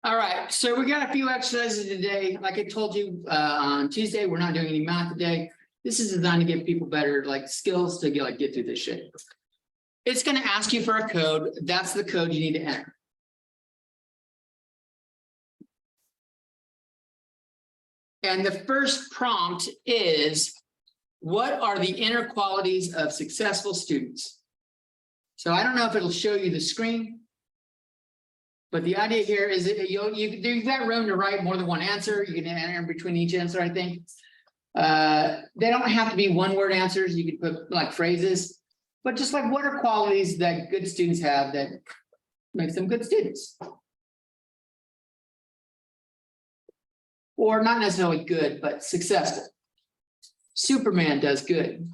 All right, so we got a few exercises today. Like I told you, on Tuesday, we're not doing any math today. This is designed to give people better skills to get through this shit. It's going to ask you for a code. That's the code you need to enter. And the first prompt is, what are the inner qualities of successful students? So I don't know if it'll show you the screen, but the idea here is that you've got room to write more than one answer. You can enter in between each answer, I think. They don't have to be one-word answers. You could put phrases, but just what are qualities that good students have that makes them good students? Or not necessarily good, but successful. Superman does good.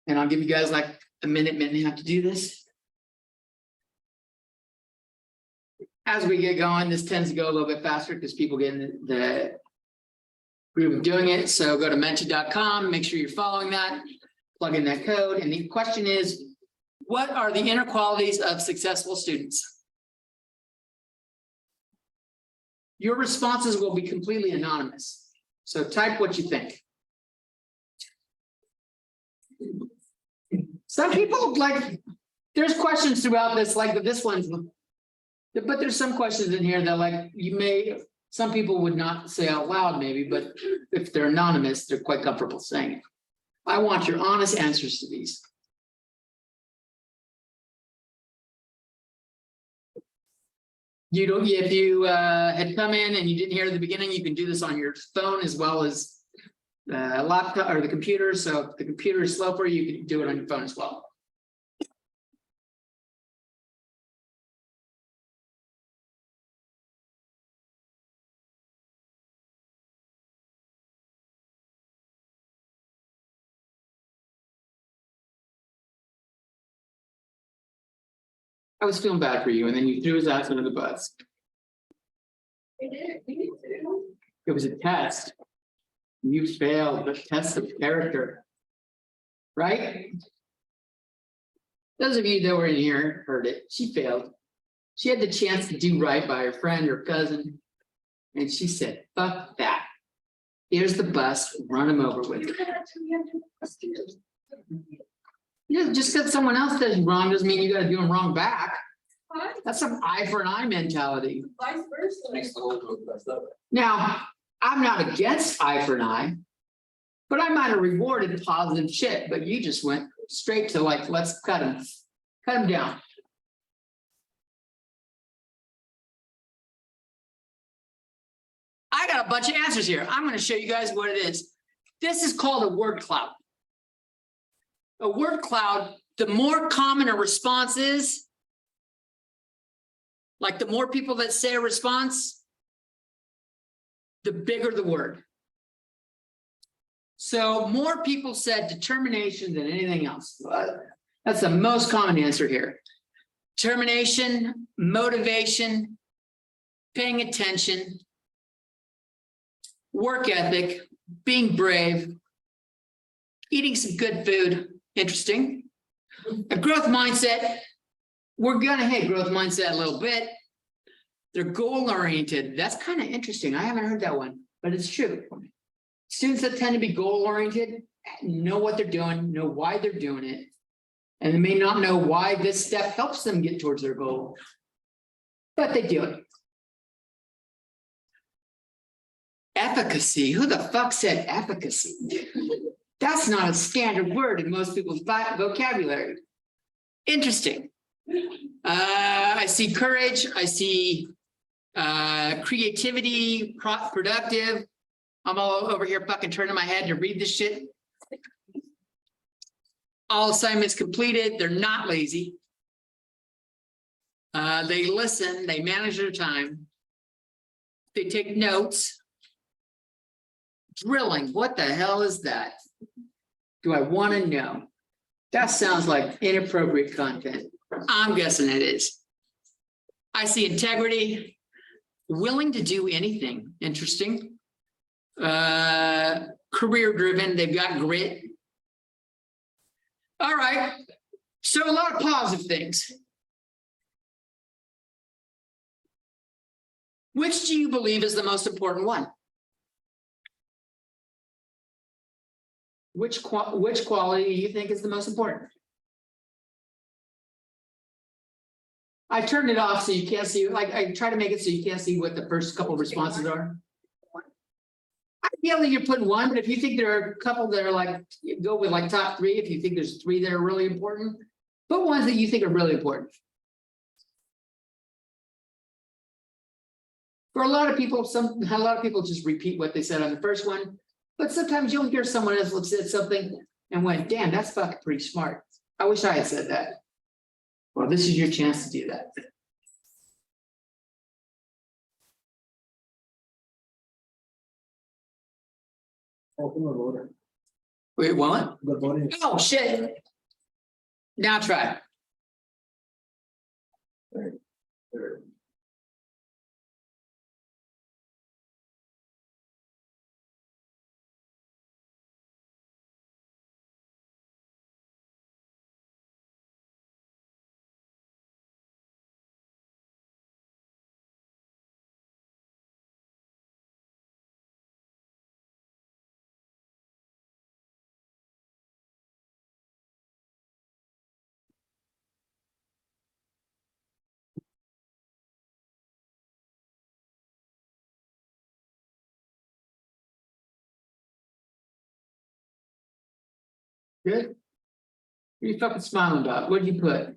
And I'll give you guys a minute and a half to do this. As we get going, this tends to go a little bit faster because people get in the group of doing it. So go to Menti.com, make sure you're following that, plug in that code. And the question is, what are the inner qualities of successful students? Your responses will be completely anonymous. So type what you think. Some people there's questions throughout this, this one's, but there's some questions in here that some people would not say out loud maybe, but if they're anonymous, they're quite comfortable saying it. I want your honest answers to these. If you had come in and you didn't hear at the beginning, you can do this on your phone as well as laptop or the computer. So if the computer is slow for you, you can do it on your phone as well. I was feeling bad for you, and then you threw his ass under the bus. It was a test. You failed the test of character, right? Those of you that were in here heard it. She failed. She had the chance to do right by her friend or cousin, and she said, "Fuck that. Here's the bus. Run him over with it." Yeah, just because someone else does wrong doesn't mean you got to do them wrong back. That's some eye for an eye mentality. Vice versa. Now, I'm not against eye for an eye, but I might have rewarded positive shit, but you just went straight to let's cut him down. I got a bunch of answers here. I'm going to show you guys what it is. This is called a word cloud. A word cloud, the more common a response is, the more people that say a response, the bigger the word. So more people said determination than anything else. That's the most common answer here. Determination, motivation, paying attention, work ethic, being brave, eating some good food. Interesting. A growth mindset. We're going to hit growth mindset a little bit. They're goal-oriented. That's kind of interesting. I haven't heard that one, but it's true. Students that tend to be goal-oriented know what they're doing, know why they're doing it, and they may not know why this step helps them get towards their goal, but they do it. Efficacy. Who the fuck said efficacy? That's not a standard word in most people's vocabulary. Interesting. I see courage. I see creativity, productive. I'm all over here fucking turning my head to read this shit. All assignments completed. They're not lazy. They listen. They manage their time. They take notes. Drilling. What the hell is that? Do I want to know? That sounds like inappropriate content. I'm guessing it is. I see integrity, willing to do anything. Interesting. Career driven. They've got grit. All right. So a lot of positive things. Which do you believe is the most important one? Which quality do you think is the most important? I turned it off so you can't see, like I try to make it so you can't see what the first couple of responses are. I feel like you're putting one, but if you think there are a couple that are like, go with like top three, if you think there's three that are really important, put ones that you think are really important. For a lot of people, a lot of people just repeat what they said on the first one, but sometimes you'll hear someone else look at something and went, damn, that's fucking pretty smart. I wish I had said that. Well, this is your chance to do that. Wait, what? Oh, shit. Now try. Good. What are you fucking smiling about? What did you put?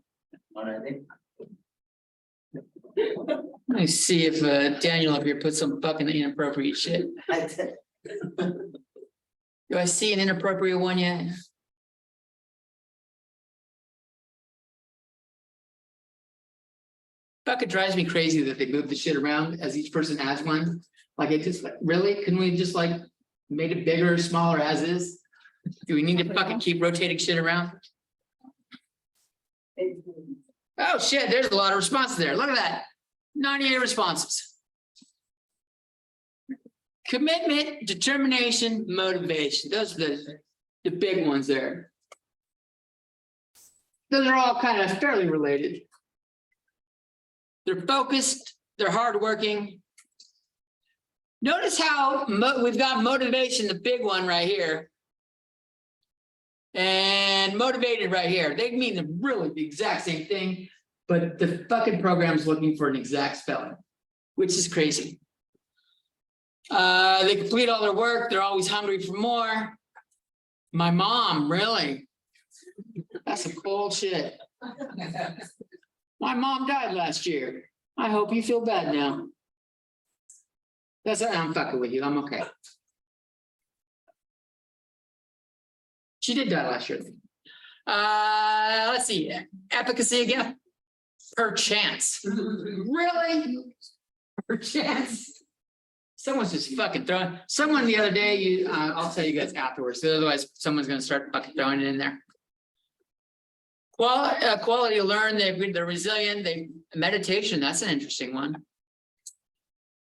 Let me see if Daniel up here put some fucking inappropriate shit. Do I see an inappropriate one yet? Fucking drives me crazy that they move the shit around as each person adds one. Like it just like, really? Couldn't we just like made it bigger or smaller as is? Do we need to fucking keep rotating shit around? Oh shit, there's a lot of responses there. Look at that. 98 responses. Commitment, determination, motivation. Those are the big ones there. Those are all kind of fairly related. They're focused, they're hardworking. Notice how we've got motivation, the big one right here. And motivated right here. They mean really the exact same thing, but the fucking program's looking for an exact spelling, which is crazy. They complete all their work. They're always hungry for more. My mom, really? That's some cold shit. My mom died last year. I hope you feel bad now. I'm fucking with you. I'm okay. She did die last year. Let's see. Efficacy again. Perchance. Really? Perchance. Someone's just fucking throwing. Someone the other day, I'll tell you guys afterwards. Otherwise, someone's going to start fucking throwing it in there. Quality to learn. They're resilient. Meditation. That's an interesting one.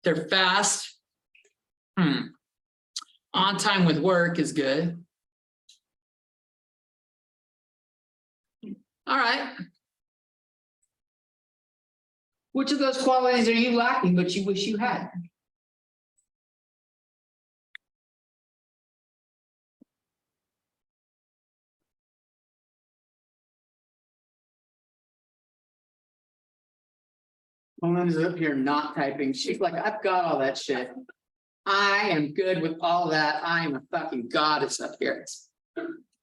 They're fast. On time with work is good. All right. Which of those qualities are you lacking, but you wish you had? Woman's up here not typing. She's like, I've got all that shit. I am good with all that. I am a fucking goddess up here.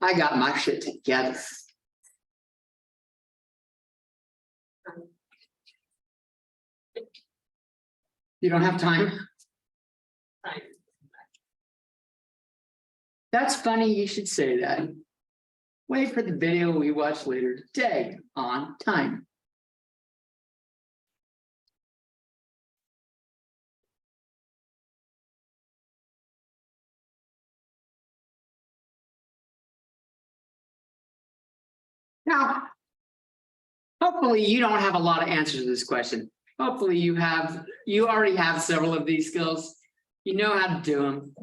I got my shit together. You don't have time? That's funny you should say that. Wait for the video we watch later today on time. Now, hopefully you don't have a lot of answers to this question. Hopefully you already have several of these skills. You know how to do them.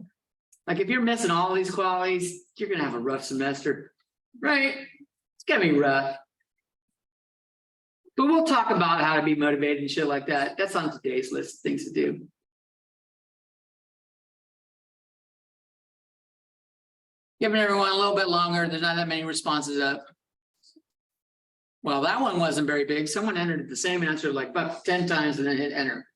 Like if you're missing all these qualities, you're gonna have a rough semester, right? It's gonna be rough. But we'll talk about how to be motivated and shit like that. That's on today's list of things to do. Giving everyone a little bit longer. There's not that many responses up. Well, that one wasn't very big. Someone entered the same answer like about 10 times and then hit enter.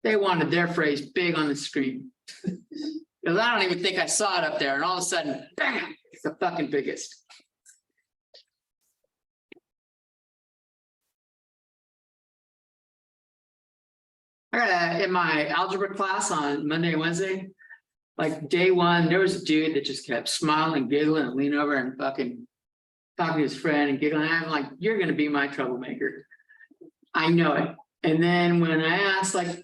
They wanted their phrase big on the screen. Because I don't even think I saw it up there. And all of a sudden, bam, it's the fucking biggest. I got in my algebra class on Monday and Wednesday, like day one, there was a dude that just kept smiling, giggling, and leaning over and fucking talking to his friend and giggling. I'm like, you're gonna be my troublemaker. I know it. And then when I asked, like,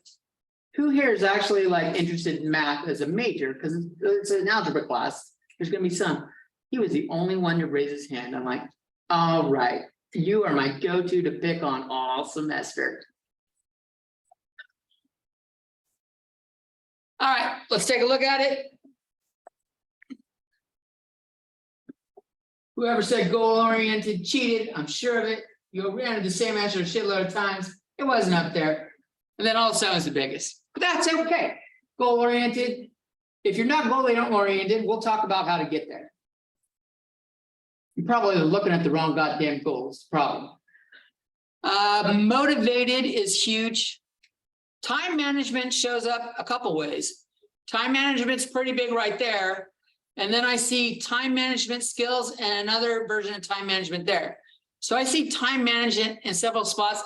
who here is actually like interested in math as a major, because it's an algebra class, there's gonna be some. He was the only one to raise his hand. I'm like, all right, you are my go-to to pick on all semester. All right, let's take a look at it. Whoever said goal-oriented cheated, I'm sure of it. You ran the same answer a shitload of times. It wasn't up there. And then all of a sudden it's the biggest. But that's okay. Goal-oriented. If you're not goal-oriented, we'll talk about how to get there. You're probably looking at the wrong goddamn goal. It's the problem. Motivated is huge. Time management shows up a couple ways. Time management's pretty big right there. And then I see time management skills and another version of time management there. So I see time management in several spots.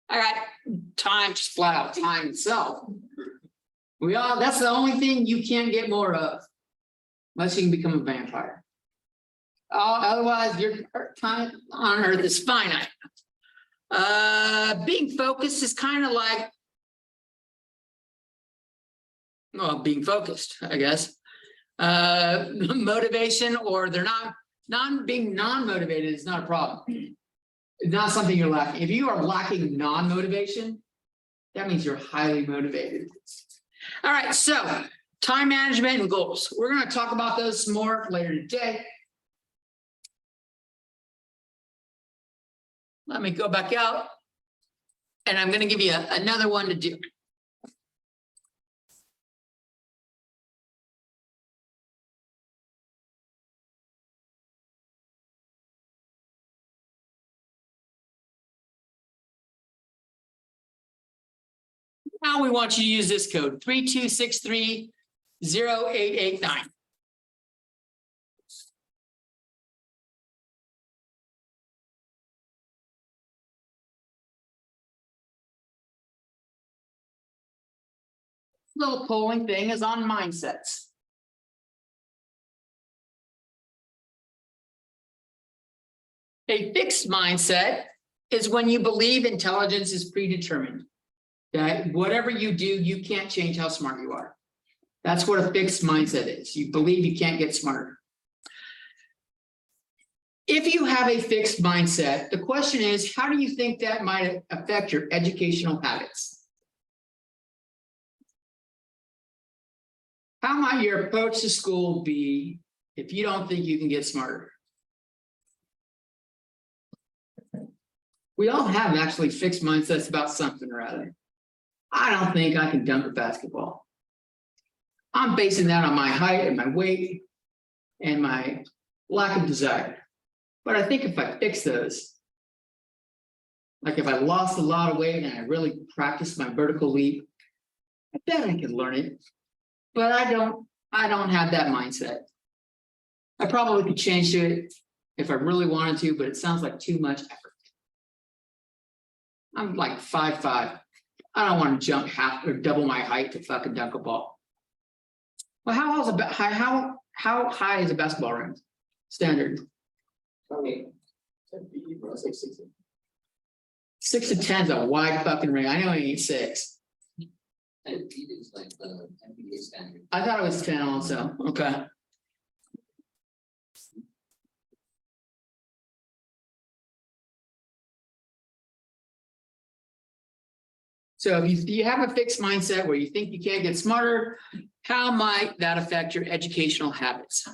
I got time, just flat out time itself. That's the only thing you can't get more of. Unless you can become a vampire. Otherwise, your time on Earth is finite. Being focused is kind of like, well, being focused, I guess. Motivation, or they're being non-motivated is not a problem. It's not something you're lacking. If you are lacking non-motivation, that means you're highly motivated. All right, so time management and goals. We're going to talk about those some more later today. Let me go back out, and I'm going to give you another one to do. Now we want you to use this code 32630889. Little polling thing is on mindsets. A fixed mindset is when you believe intelligence is predetermined. That whatever you do, you can't change how smart you are. That's what a fixed mindset is. You believe you can't get smarter. If you have a fixed mindset, the question is, how do you think that might affect your educational habits? How might your approach to school be if you don't think you can get smarter? We all have actually fixed mindsets about something or other. I don't think I can dunk a basketball. I'm basing that on my height and my weight and my lack of desire. But I think if I fix those, like if I lost a lot of weight and I really practiced my vertical leap, I bet I could learn it. But I don't have that mindset. I probably could change to it if I really wanted to, but it sounds like too much effort. I'm like 5'5". I don't want to jump half or double my height to fucking dunk a ball. Well, how high is a basketball rim? Standard. 6 to 10 is a wide fucking ring. I know he ain't 6. 10 feet is like the NBA standard. I thought it was 10 also. Okay. So if you have a fixed mindset where you think you can't get smarter, how might that affect your educational habits?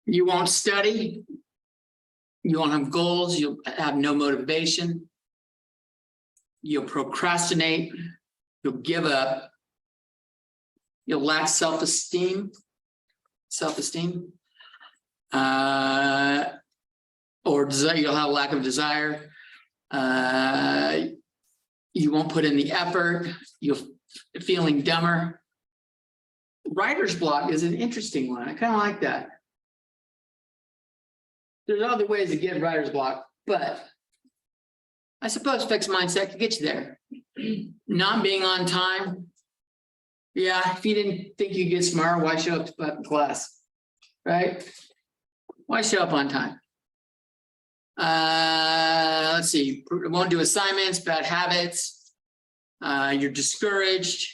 You won't study. You won't have goals. You'll have no motivation. You'll procrastinate. You'll give up. You'll lack self-esteem. Or desire, you'll have a lack of desire. You won't put in the effort. You'll feeling dumber. Writer's block is an interesting one. I kind of like that. There's other ways to get writer's block, but I suppose fixed mindset could get you there. Not being on time. Yeah, if you didn't think you'd get smarter, why show up to fucking class? Right? Why show up on time? Let's see, won't do assignments, bad habits. You're discouraged.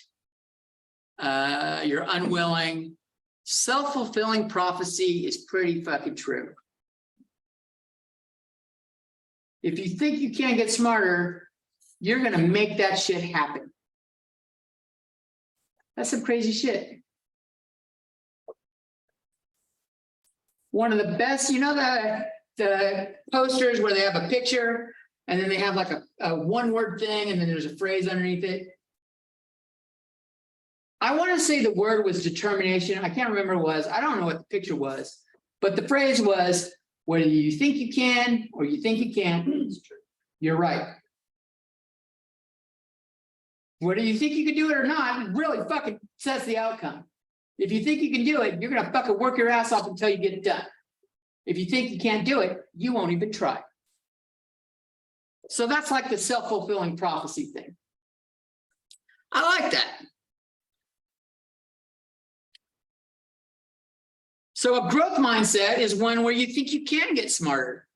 You're unwilling. Self-fulfilling prophecy is pretty fucking true. If you think you can't get smarter, you're going to make that shit happen. That's some crazy shit. One of the best, you know, the posters where they have a picture and then they have like a one-word thing and then there's a phrase underneath it. I want to say the word was determination. I can't remember what it was. I don't know what the picture was, but the phrase was, whether you think you can or you think you can't, you're right. Whether you think you can do it or not, it really fucking sets the outcome. If you think you can do it, you're going to fucking work your ass off until you get it done. If you think you can't do it, you won't even try. So that's like the self-fulfilling prophecy thing. I like that. So a growth mindset is one where you think you can get smarter.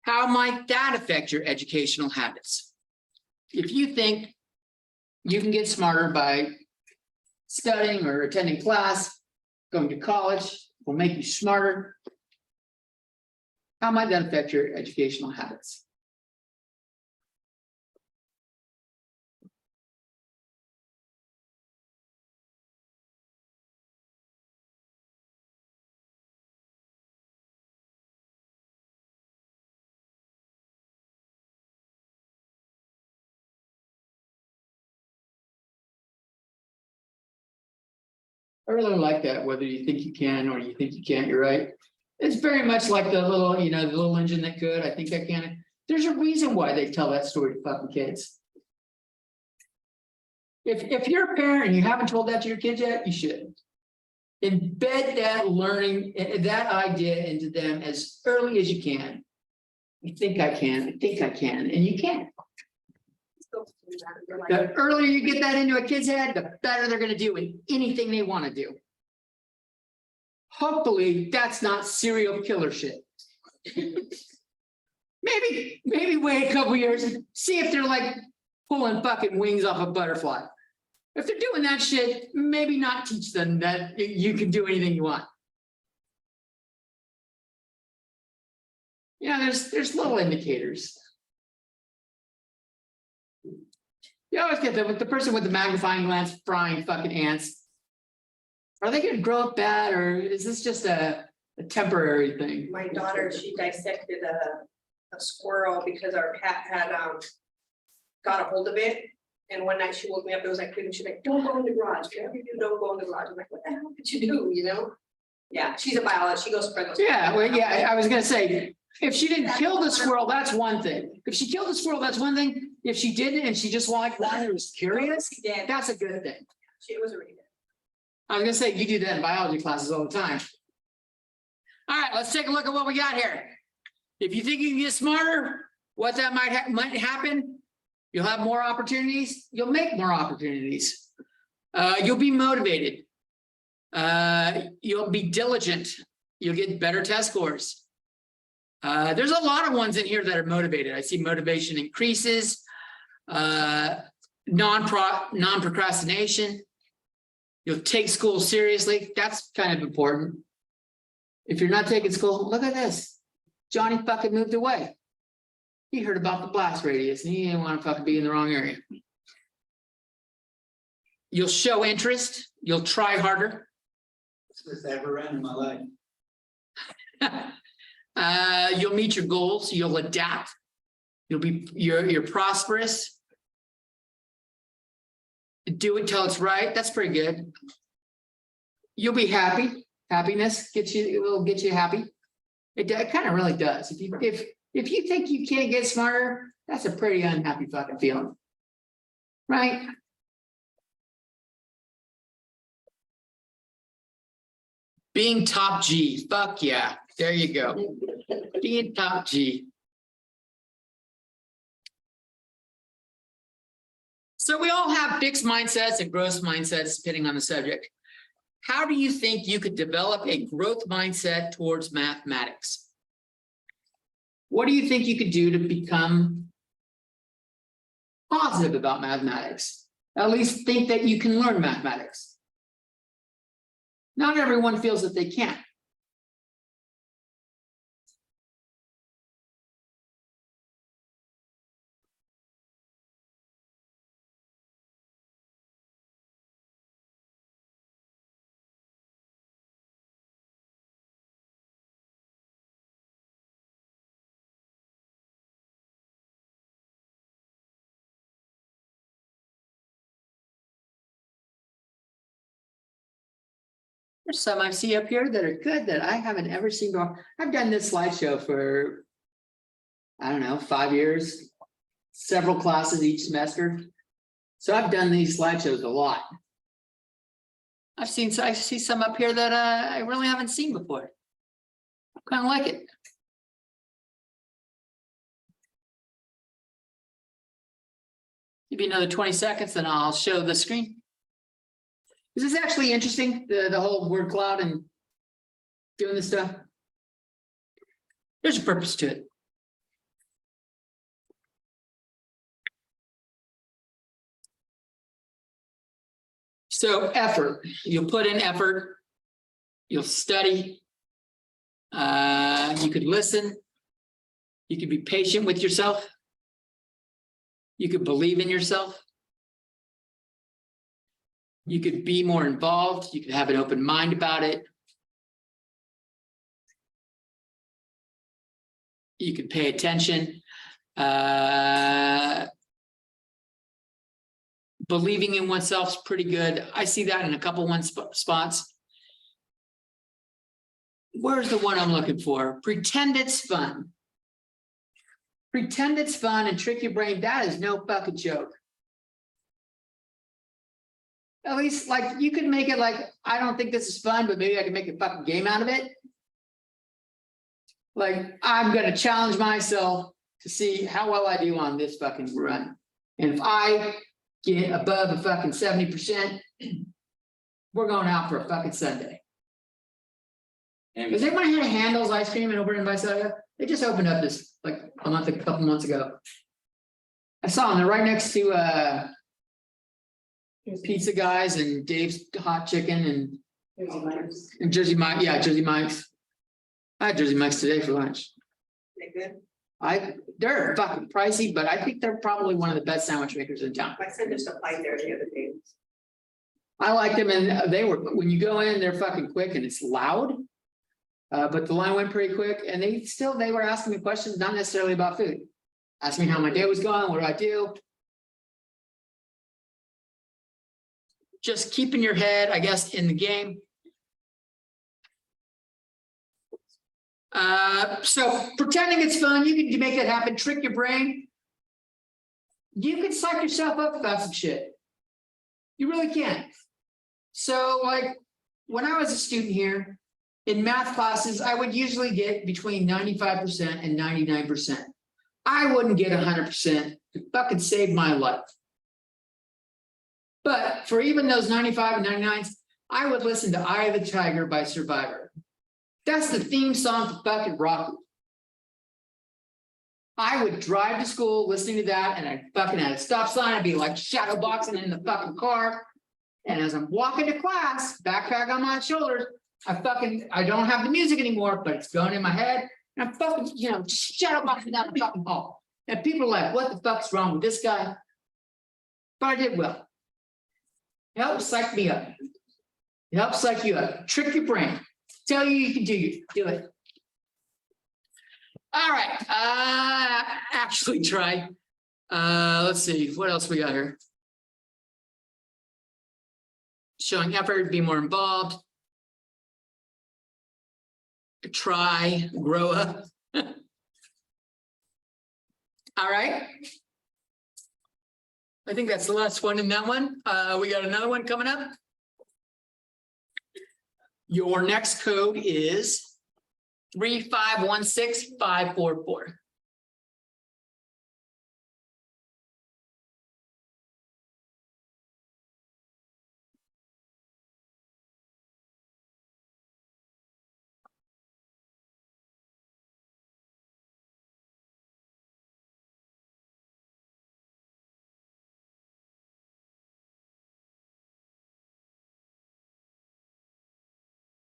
How might that affect your educational habits? If you think you can get smarter by studying or attending class, going to college will make you smarter, how might that affect your educational habits? I really like that, whether you think you can or you think you can't, you're right. It's very much like the little, you know, the little engine that could, I think I can. There's a reason why they tell that story to fucking kids. If you're a parent and you haven't told that to your kids yet, you should. Embed that learning, that idea into them as early as you can. You think I can, I think I can, and you can. The earlier you get that into a kid's head, the better they're going to do with anything they want to do. Hopefully, that's not serial killer shit. Maybe wait a couple years and see if they're like pulling fucking wings off a butterfly. If they're doing that shit, maybe not teach them that you can do anything you want. Yeah, there's little indicators. You always get the person with the magnifying glass frying fucking ants. Are they going to grow up bad, or is this just a temporary thing? My daughter, she dissected a squirrel because our cat had got a hold of it. And one night she woke me up, it was like, she's like, don't go in the garage. Whatever you do, don't go in the garage. I'm like, what the hell did you do? You know? Yeah, she's a biologist. She goes spread those. Yeah, well, yeah, I was going to say, if she didn't kill the squirrel, that's one thing. If she killed the squirrel, that's one thing. If she didn't and she just liked that and was curious, that's a good thing. It was really good. I was going to say, you do that in biology classes all the time. All right, let's take a look at what we got here. If you think you can get smarter, what that might happen, you'll have more opportunities. You'll make more opportunities. You'll be motivated. You'll be diligent. You'll get better test scores. There's a lot of ones in here that are motivated. I see motivation increases, non-procrastination. You'll take school seriously. That's kind of important. If you're not taking school, look at this. Johnny fucking moved away. He heard about the blast radius and he didn't want to fucking be in the wrong area. You'll show interest. You'll try harder. This has ever ran in my life. You'll meet your goals, you'll adapt. You're prosperous. Do it till it's right. That's pretty good. You'll be happy. Happiness will get you happy. It kind of really does. If you think you can't get smarter, that's a pretty unhappy fucking feeling. Right? Being top G. Fuck yeah. There you go. Being top G. So we all have fixed mindsets and growth mindsets depending on the subject. How do you think you could develop a growth mindset towards mathematics? What do you think you could do to become positive about mathematics? At least think that you can learn mathematics. Not everyone feels that they can. There's some I see up here that are good that I haven't ever seen before. I've done this slideshow for, I don't know, 5 years, several classes each semester. So I've done these slideshows a lot. I see some up here that I really haven't seen before. I kind of like it. Give you another 20 seconds and I'll show the screen. This is actually interesting, the whole word cloud and doing this stuff. There's a purpose to it. So effort, you'll put in effort, you'll study, you could listen, you could be patient with yourself, you could believe in yourself. You could be more involved. You could have an open mind about it. You could pay attention. Believing in oneself is pretty good. I see that in a couple spots. Where's the one I'm looking for? Pretend it's fun. Pretend it's fun and trick your brain. That is no fucking joke. At least, like, you could make it like, I don't think this is fun, but maybe I can make a fucking game out of it. Like, I'm going to challenge myself to see how well I do on this fucking run. And if I get above a fucking 70%, we're going out for a fucking Sunday. Has anyone had Handel's ice cream in Oberlin Visalia? They just opened up this like a couple months ago. I saw them. They're right next to Pizza Guys and Dave's Hot Chicken and Jersey Mike's. Yeah, Jersey Mike's. I had Jersey Mike's today for lunch. They good? They're fucking pricey, but I think they're probably one of the best sandwich makers in town. My son just applied there the other day. I like them, and they were, when you go in, they're fucking quick and it's loud. But the line went pretty quick, and they were asking me questions, not necessarily about food. Asking me how my day was going, what do I do? Just keeping your head, I guess, in the game. So pretending it's fun, you can make that happen, trick your brain. You can psych yourself up about some shit. You really can. So, like, when I was a student here, in math classes, I would usually get between 95% and 99%. I wouldn't get 100%. It fucking saved my life. But for even those 95 and 99s, I would listen to Eye of the Tiger by Survivor. That's the theme song for fucking Rocky. I would drive to school listening to that, and I'd fucking at a stop sign, I'd be like shadow boxing in the fucking car. And as I'm walking to class, backpack on my shoulders, I don't have the music anymore, but it's going in my head. And I'm fucking, shadow boxing down the fucking hall. And people are like, what the fuck's wrong with this guy? But I did well. It helps psych me up. It helps psych you up. Trick your brain. Tell you can do it. All right, actually try. Let's see, what else we got here? Showing effort, be more involved. Try, grow up. All right. I think that's the last one in that one. We got another one coming up. Your next code is 3516544.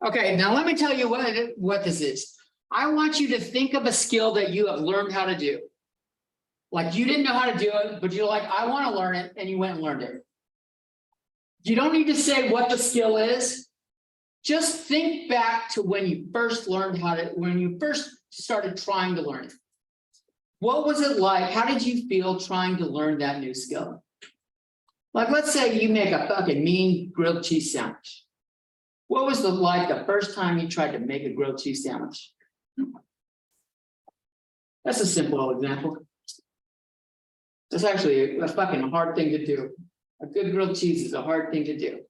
Okay, now let me tell you what this is. I want you to think of a skill that you have learned how to do. Like you didn't know how to do it, but you're like, I want to learn it, and you went and learned it. You don't need to say what the skill is. Just think back to when you first learned when you first started trying to learn it. What was it like? How did you feel trying to learn that new skill? Like, let's say you make a fucking mean grilled cheese sandwich. What was it like the first time you tried to make a grilled cheese sandwich? That's a simple example. It's actually a fucking hard thing to do. A good grilled cheese is a hard thing to do.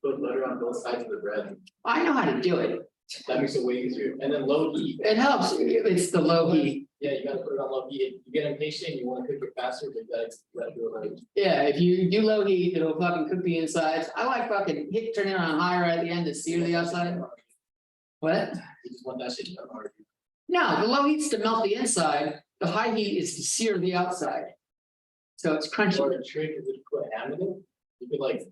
Put butter on both sides of the bread. I know how to do it. That makes it way easier. And then low heat. It helps. It's the low heat. Yeah, you gotta put it on low heat. You get impatient, you wanna cook it faster, but you gotta let it go right. Yeah, if you do low heat, it'll fucking cook the insides. I like fucking turn it on higher at the end to sear the outside. What? You just want that shit done hard. No, the low heat's to melt the inside. The high heat is to sear the outside. So it's crunchy. Or a trick is to put ham in it. You could like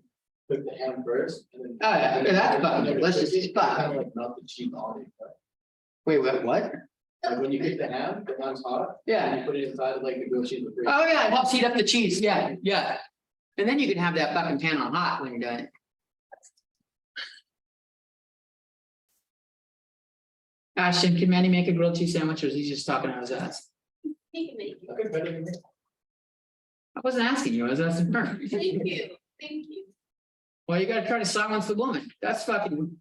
cook the ham first and then. Oh, yeah, that's fucking delicious as fuck. Kind of like melt the cheese on it. But Wait, what? like when you cook the ham hot. And Yeah. you put it inside of like the grilled cheese with gravy. Oh, yeah, it helps heat up the cheese. Yeah, yeah. And then you can have that fucking pan on hot when you're done. Ashton, can Manny make a grilled cheese sandwich or is he just talking out his ass? He can make it. Okay, better than me. I wasn't asking you, I was asking her. Thank you, thank you. Well, you gotta try to silence the woman. That's fucking.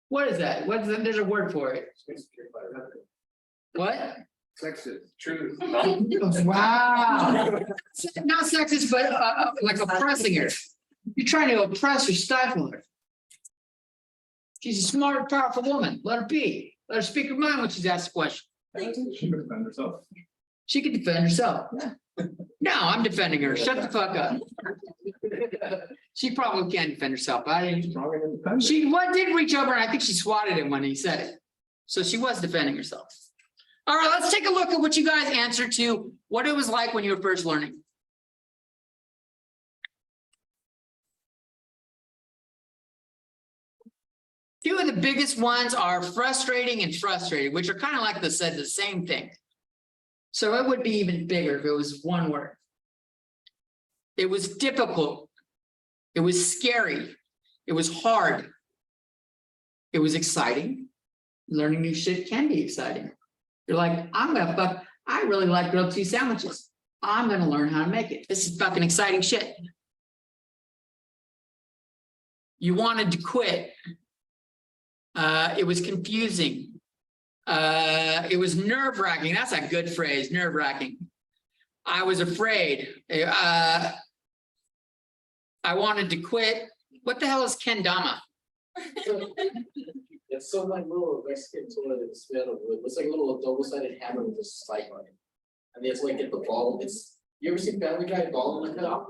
What is that? What's that? There's a word for it. What? Sexist, truth. Wow. Not sexist, but like oppressing her. You're trying to oppress or stifle her. She's a smart, powerful woman. Let her be. Let her speak her mind when she's asked a question. She can defend herself. She can defend herself. No, I'm defending her. Shut the fuck up. She probably can't defend herself. I didn't. She did reach over and I think she swatted him when he said it. So she was defending herself. All right, let's take a look at what you guys answered to what it was like when you were first learning. Two of the biggest ones are frustrating and frustrated, which are kind of like the same thing. So it would be even bigger if it was one word. It was difficult. It was scary. It was hard. It was exciting. Learning new shit can be exciting. You're like, I really like grilled cheese sandwiches. I'm gonna learn how to make it. This is fucking exciting shit. You wanted to quit. It was confusing. It was nerve-wracking. That's a good phrase, nerve-wracking. I was afraid. I wanted to quit. What the hell is kendama? It's so like little Mexican toilet that's made of wood. It's like a little double-sided hammer with a spike on it. And it's like get the ball. You ever seen Family Guy ball in the cup?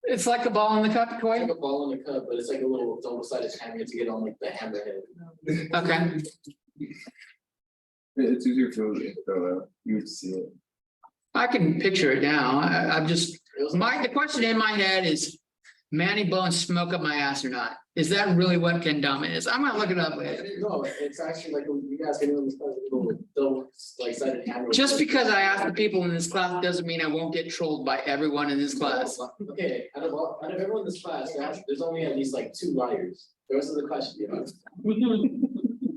It's like a ball in the cup, It's Koi. like a ball in the cup, but it's like a little double-sided hammer to get on like the hammerhead. Okay. It's easier for you would see it. I can picture it now. I'm just, It was the question in my head is Manny blowing smoke up my ass or not? Is that really what kendama is? I'm gonna look it up later. No, it's actually like you guys can do this little double like sided hammer. Just because I asked the people in this class doesn't mean I won't get trolled by everyone in this class. Okay, out of everyone in this class, there's only at least like 2 liars. The rest of the question, you know.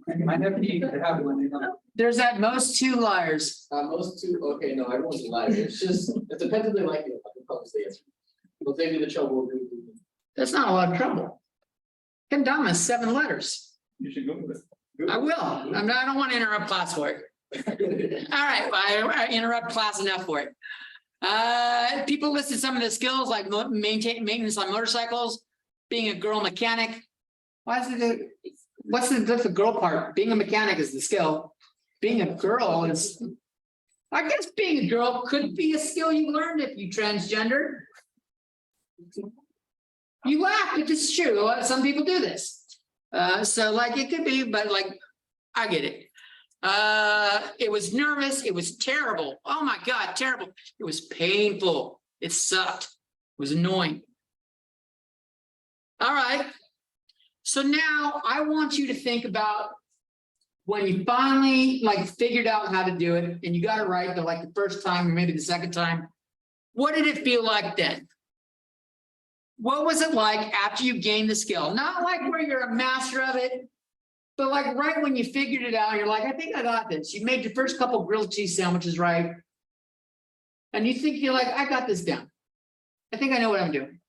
I never need to have one, you know. There's at most 2 liars. Most two, okay, no, everyone's a liar, it's just, it depends if they like you, I can probably say yes. But maybe the trouble will be. That's not a lot of trouble. Kendama is 7 letters. You should go with it. I will. I don't want to interrupt class for it. All right, I interrupt class enough for it. People listed some of the skills like maintenance on motorcycles, being a girl mechanic. Why is it? What's the girl part? Being a mechanic is the skill. Being a girl is. I guess being a girl could be a skill you learned if you transgender. You laugh, but it's true. Some people do this. So like it could be, but like, I get it. It was nervous. It was terrible. Oh my God, terrible. It was painful. It sucked. It was annoying. All right. So now I want you to think about when you finally like figured out how to do it and you got it right, but like the first time or maybe the second time, what did it feel like then? What was it like after you gained the skill? Not like where you're a master of it, but like right when you figured it out, you're like, I think I got this. You made your first couple grilled cheese sandwiches right. And you think you're like, I got this down. I think I know what I'm doing.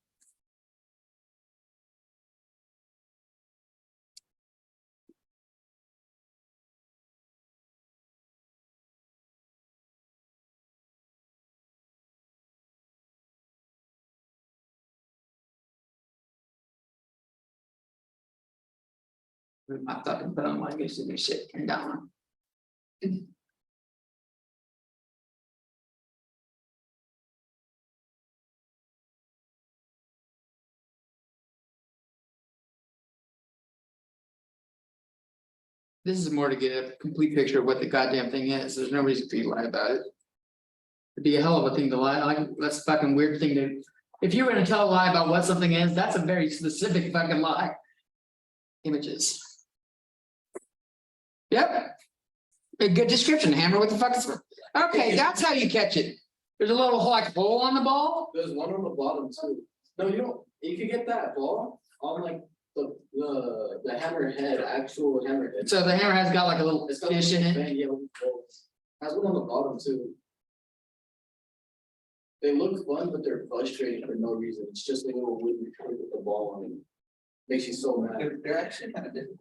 My fucking phone like this and shit and down. This is more to get a complete picture of what the goddamn thing is. There's no reason for you to lie about it. It'd be a hell of a thing to lie. Like that's a fucking weird thing to. If you were gonna tell a lie about what something is, that's a very specific fucking lie. Images. Yep. A good description, Hammer. What the fuck is? Okay, that's how you catch it. There's a little like hole on the ball. There's one on the bottom too. No, you don't, if you get that ball on like the hammerhead, actual hammerhead. So the hammer has got like a little It's got a fish in little it. bang, yeah, with balls. Has one on the bottom too. They look fun, but they're frustrating for no reason. It's just a little wooden toy with the ball on it. Makes you so mad. They're actually kind of different.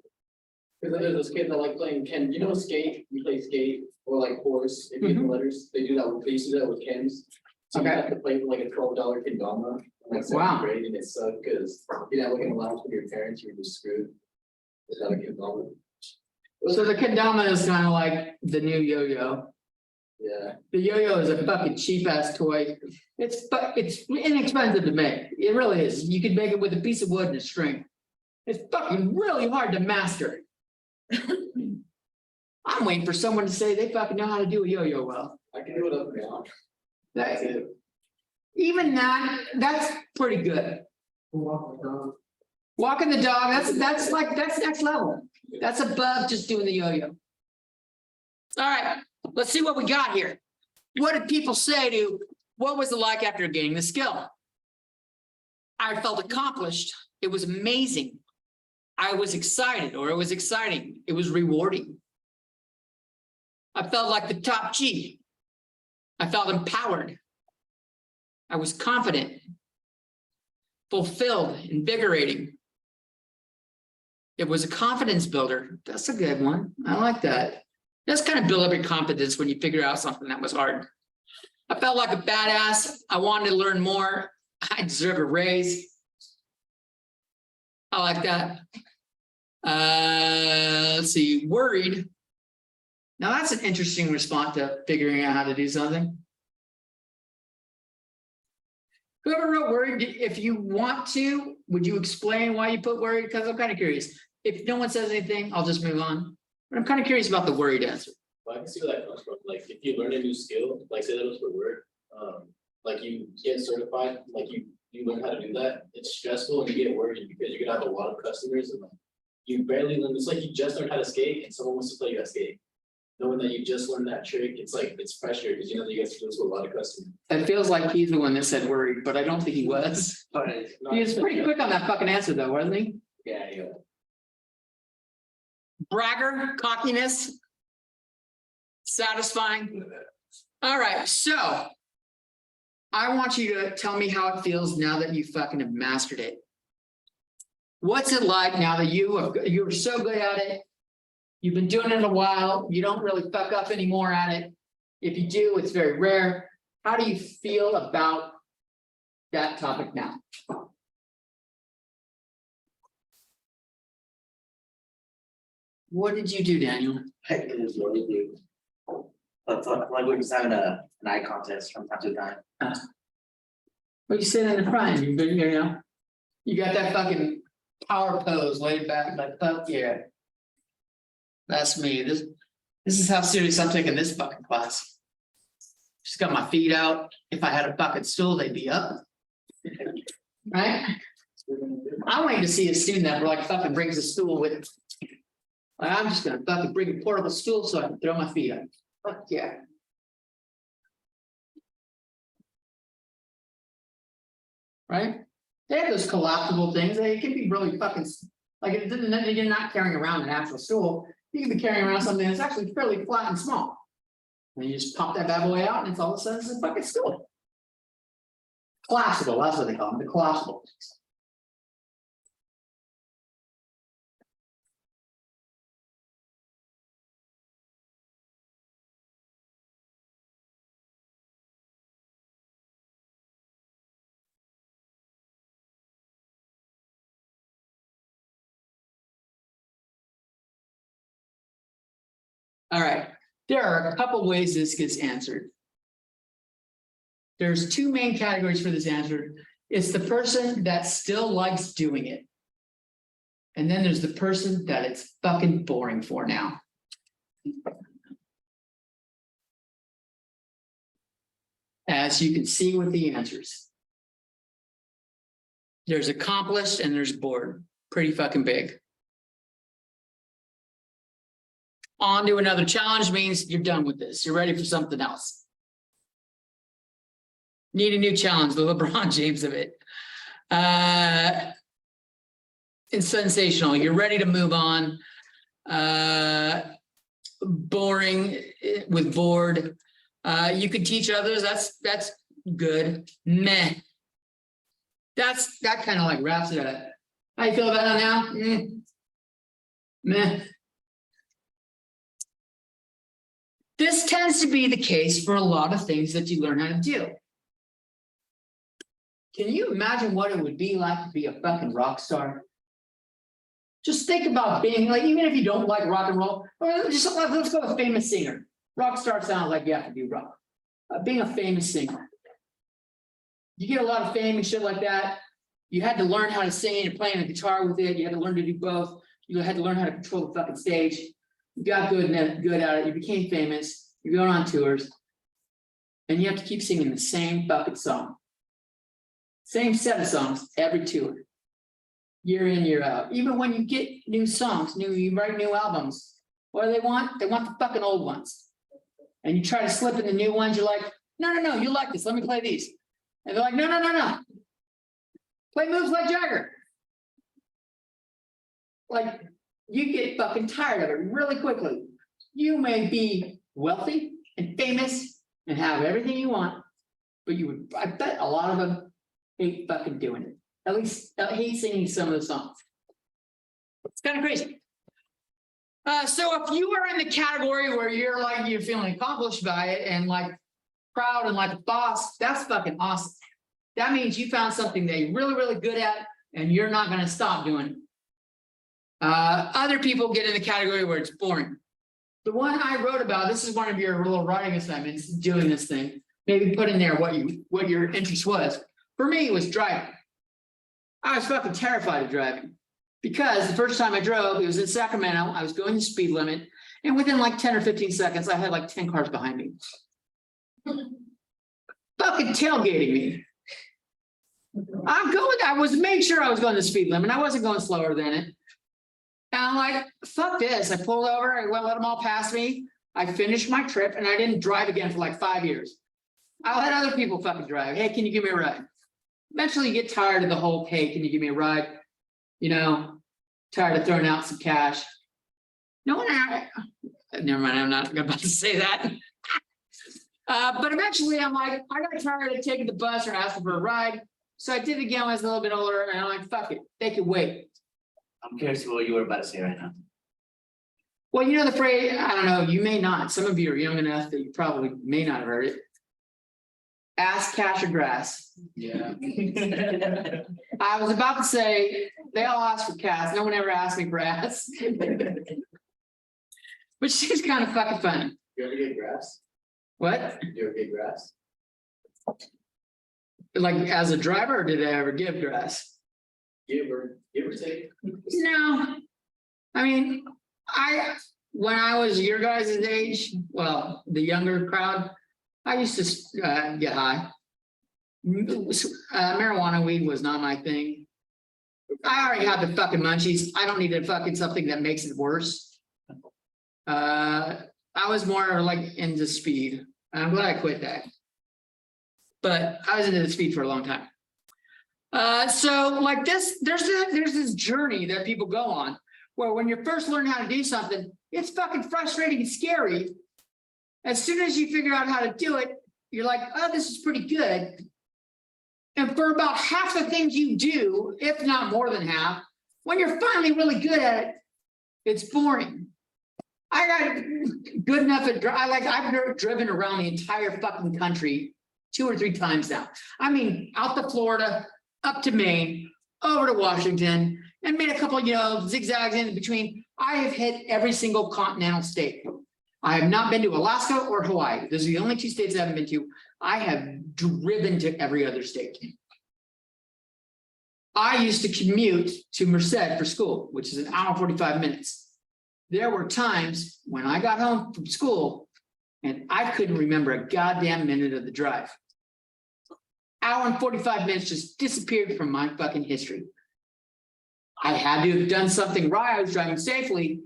Cause then there's those kids that like playing Ken, you know, skate, you play skate or like horse, if you get the letters, they do that with, they used to do that with Kens. So you Okay. have to play for like a $12 kendama, like Wow. 7th grade, and it sucked, cause you didn't have like an allowance from your parents, you were just screwed. Without a kendama. So the kendama is kind of like the new yo-yo. Yeah, The yo-yo is a fucking cheap ass toy. It's inexpensive to make. It really is. You could make it with a piece of wood and a string. It's fucking really hard to master. I'm waiting for someone to say they fucking know how to do a yo-yo well. I can do it up now. That's That, it. even that's pretty good. Walking the dog, that's next level. That's above just doing the yo-yo. All right, let's see what we got here. What did people say to, what was it like after gaining the skill? I felt accomplished. It was amazing. I was excited, or it was exciting. It was rewarding. I felt like the top G. I felt empowered. I was confident, fulfilled, invigorating. It was a confidence builder. That's a good one. I like that. Just kind of build up your confidence when you figure out something that was hard. I felt like a badass. I wanted to learn more. I deserve a raise. I like that. Let's see, worried. Now that's an interesting response to figuring out how to do something. Whoever wrote worried, if you want to, would you explain why you put worried? Because I'm kind of curious. If no one says anything, I'll just move on. But I'm kind of curious about the worried answer. Well, I can see where that comes from. Like, if you learn a new skill, like say that was for work, like you get certified, like you learn how to do that. It's stressful and you get worried because you're gonna have a lot of customers and like you barely learn. It's like you just learned how to skate and someone wants to play you at skate. Knowing that you just learned that trick, it's like it's pressure because you know that you get to do this with a lot of customers. It feels like he's the one that said worried, but I don't think he was. But it's not- He was pretty quick on that fucking answer though, wasn't he? Yeah, yeah. bragger, cockiness. Satisfying. All right, so. I want you to tell me how it feels now that you fucking have mastered it. What's it like now that you're so good at it? You've been doing it a while, you don't really fuck up anymore at it. If you do, it's very rare. How do you feel about that topic now? What did you do, Daniel? It is really good. But like we're just having an eye contest from time to time. Well, you sit in the front, you've been, you got that fucking power pose laid back, like, fuck yeah. That's me. This is how serious I'm taking this fucking class. Just got my feet out. If I had a fucking stool, they'd be up. Right? I'm waiting to see a student that like fucking brings a stool with it. Like, I'm just gonna fucking bring a portable stool so I can throw my feet up. Fuck yeah. Right? They have those collapsible things. They can be really fucking like it didn't. You're not carrying around an actual stool. You can be carrying around something that's actually fairly flat and small. And you just pop that bad boy out, and it's all of a sudden it's a fucking stool. Collapsible. That's what they call them. The collapsible. All right, there are a couple ways this gets answered. There's two main categories for this answer. It's the person that still likes doing it. And then there's the person that it's fucking boring for now. As you can see with the answers. There's accomplished and there's bored. Pretty fucking big. On to another challenge means you're done with this. You're ready for something else. Need a new challenge, the LeBron James of it. It's sensational. You're ready to move on. Boring with bored. You could teach others. That's good. Meh. That kind of like wraps it up. How you feel about it now? Meh. This tends to be the case for a lot of things that you learn how to do. Can you imagine what it would be like to be a fucking rock star? Just think about being like, even if you don't like rock and roll, or just let's go with a famous singer. Rock star sounds like you have to be rock. Being a famous singer. You get a lot of fame and shit like that. You had to learn how to sing and playing the guitar with it. You had to learn to do both. You had to learn how to control the fucking stage. You got good at it. You became famous. You're going on tours. And you have to keep singing the same fucking song. Same set of songs every tour. Year in, year out. Even when you get new songs, you write new albums. What do they want? They want the fucking old ones. And you try to slip in the new ones. You're like, no, you like this. Let me play these. And they're like, no. Play moves like Jagger. Like, you get fucking tired of it really quickly. You may be wealthy and famous and have everything you want, but I bet a lot of them hate fucking doing it. At least hate singing some of the songs. It's kind of crazy. So if you are in the category where you're feeling accomplished by it and like proud and like a boss, that's fucking awesome. That means you found something that you're really, really good at and you're not going to stop doing it. Other people get in the category where it's boring. The one I wrote about, this is one of your little writing assignments, doing this thing. Maybe put in there what your interest was. For me, it was driving. I was fucking terrified of driving because the first time I drove, it was in Sacramento. I was going the speed limit, and within like 10 or 15 seconds, I had like 10 cars behind me. Fucking tailgating me. I was made sure I was going the speed limit. I wasn't going slower than it. And I'm like, fuck this. I pulled over, I let them all pass me. I finished my trip and I didn't drive again for like 5 years. I let other people fucking drive. Hey, can you give me a ride? Eventually you get tired of the whole, hey, can you give me a ride? Tired of throwing out some cash. No one, never mind, I'm not about to say that. But eventually I'm like, I got tired of taking the bus or asking for a ride. So I did it again when I was a little bit older and I'm like, fuck it, they can wait. I'm curious what you were about to say right now. Well, you know the phrase, I don't know, you may not, some of you are young enough that you probably may not have heard it. Ass, cash or grass. Yeah. I was about to say, they all ask for cash, no one ever asked me for ass. Which seems kind of fucking funny. You ever get grass? What? You ever get grass? Like as a driver, or did I ever give grass? Give or take? No. I mean, when I was your guys' age, well, the younger crowd, I used to get high. Marijuana weed was not my thing. I already had the fucking munchies. I don't need to fucking something that makes it worse. I was more like into speed. I'm glad I quit that. But I was into the speed for a long time. So like this, there's this journey that people go on where when you're first learning how to do something, it's fucking frustrating and scary. As soon as you figure out how to do it, you're like, oh, this is pretty good. And for about half the things you do, if not more than half, when you're finally really good at it, it's boring. I got good enough at I've driven around the entire fucking country 2 or 3 times now. I mean, out to Florida, up to Maine, over to Washington, and made a couple, zigzags in between. I have hit every single continental state. I have not been to Alaska or Hawaii. Those are the only 2 states I haven't been to. I have driven to every other state. I used to commute to Merced for school, which is an hour and 45 minutes. There were times when I got home from school and I couldn't remember a goddamn minute of the drive. Hour and 45 minutes just disappeared from my fucking history. I had to have done something right. I was driving safely.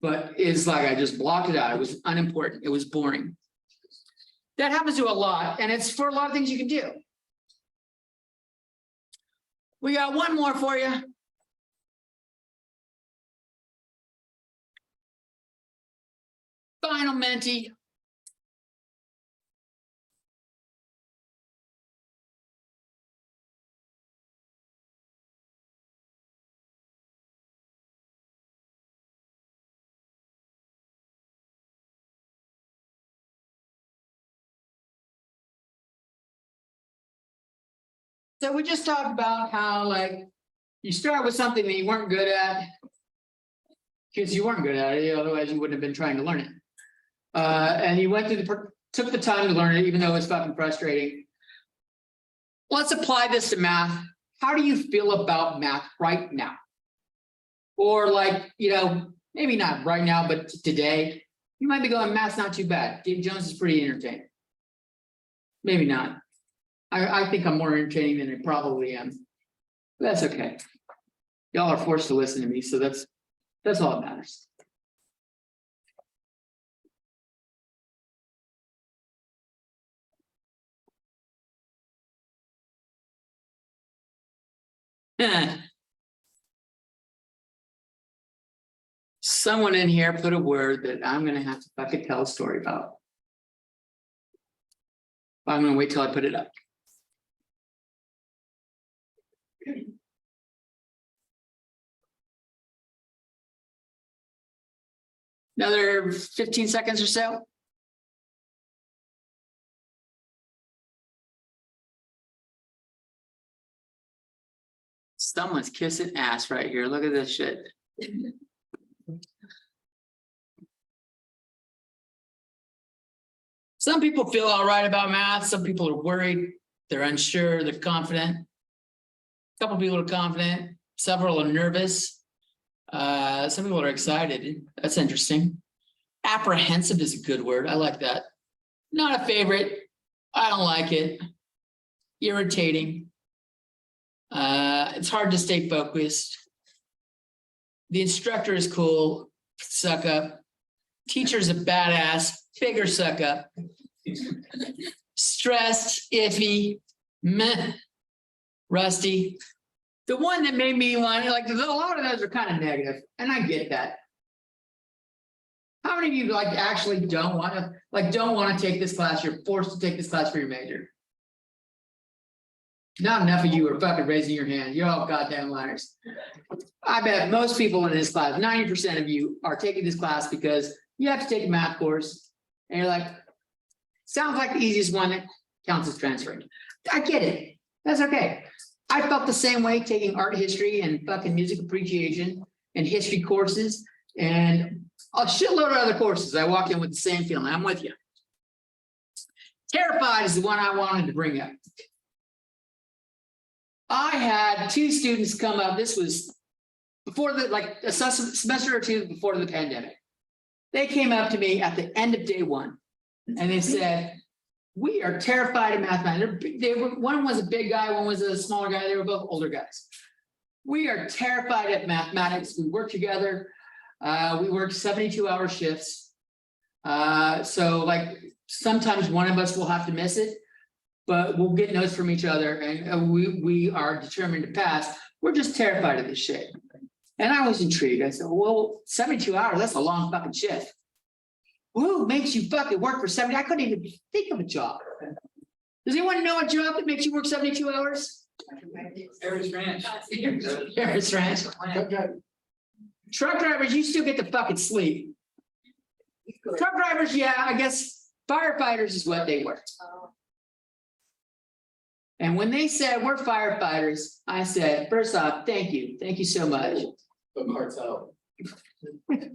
But it's like I just blocked it out. It was unimportant. It was boring. That happens to a lot, and it's for a lot of things you can do. We got one more for you. Final Menti. So we just talked about how you start with something that you weren't good at because you weren't good at it, otherwise you wouldn't have been trying to learn it. And you went through took the time to learn it, even though it's fucking frustrating. Let's apply this to math. How do you feel about math right now? Or maybe not right now, but today, you might be going, math's not too bad. Dave Jones is pretty entertaining. Maybe not. I think I'm more entertaining than I probably am. But that's okay. Y'all are forced to listen to me, so that's all that matters. Someone in here put a word that I'm gonna have to fucking tell a story about. I'm gonna wait till I put it up. Another 15 seconds or so. Someone's kissing ass right here. Look at this shit. Some people feel all right about math. Some people are worried. They're unsure. They're confident. A couple people are confident. Several are nervous. Some people are excited. That's interesting. Apprehensive is a good word. I like that. Not a favorite. I don't like it. Irritating. It's hard to stay focused. The instructor is cool. Suck up. Teacher's a badass. Figure suck up. Stressed, iffy, meh, rusty. The one that made me want, like, a lot of those are kind of negative, and I get that. How many of you like actually don't want to take this class? You're forced to take this class for your major. Not enough of you are fucking raising your hand. You're all goddamn liars. I bet most people in this class, 90% of you are taking this class because you have to take a math course. And you're like, sounds like the easiest one that counts as transferring. I get it. That's okay. I felt the same way taking art history and fucking music appreciation and history courses and a shitload of other courses. I walked in with the same feeling. I'm with you. Terrified is the one I wanted to bring up. I had 2 students come up. This was before like a semester or 2 before the pandemic. They came up to me at the end of day 1 and they said, we are terrified of mathematics. One was a big guy, one was a smaller guy. They were both older guys. We are terrified of mathematics. We work together. We work 72-hour shifts. So like sometimes one of us will have to miss it, but we'll get notes from each other and we are determined to pass. We're just terrified of this shit. And I was intrigued. I said, well, 72 hours, that's a long fucking shift. Who makes you fucking work for 70? I couldn't even think of a job. Does anyone know a job that makes you work 72 hours? Harris Ranch. Harris Ranch. Truck drivers, you still get to fucking sleep. Truck drivers, yeah, I guess firefighters is what they were. And when they said we're firefighters, I said, first off, thank you. Thank you so much. The cartel.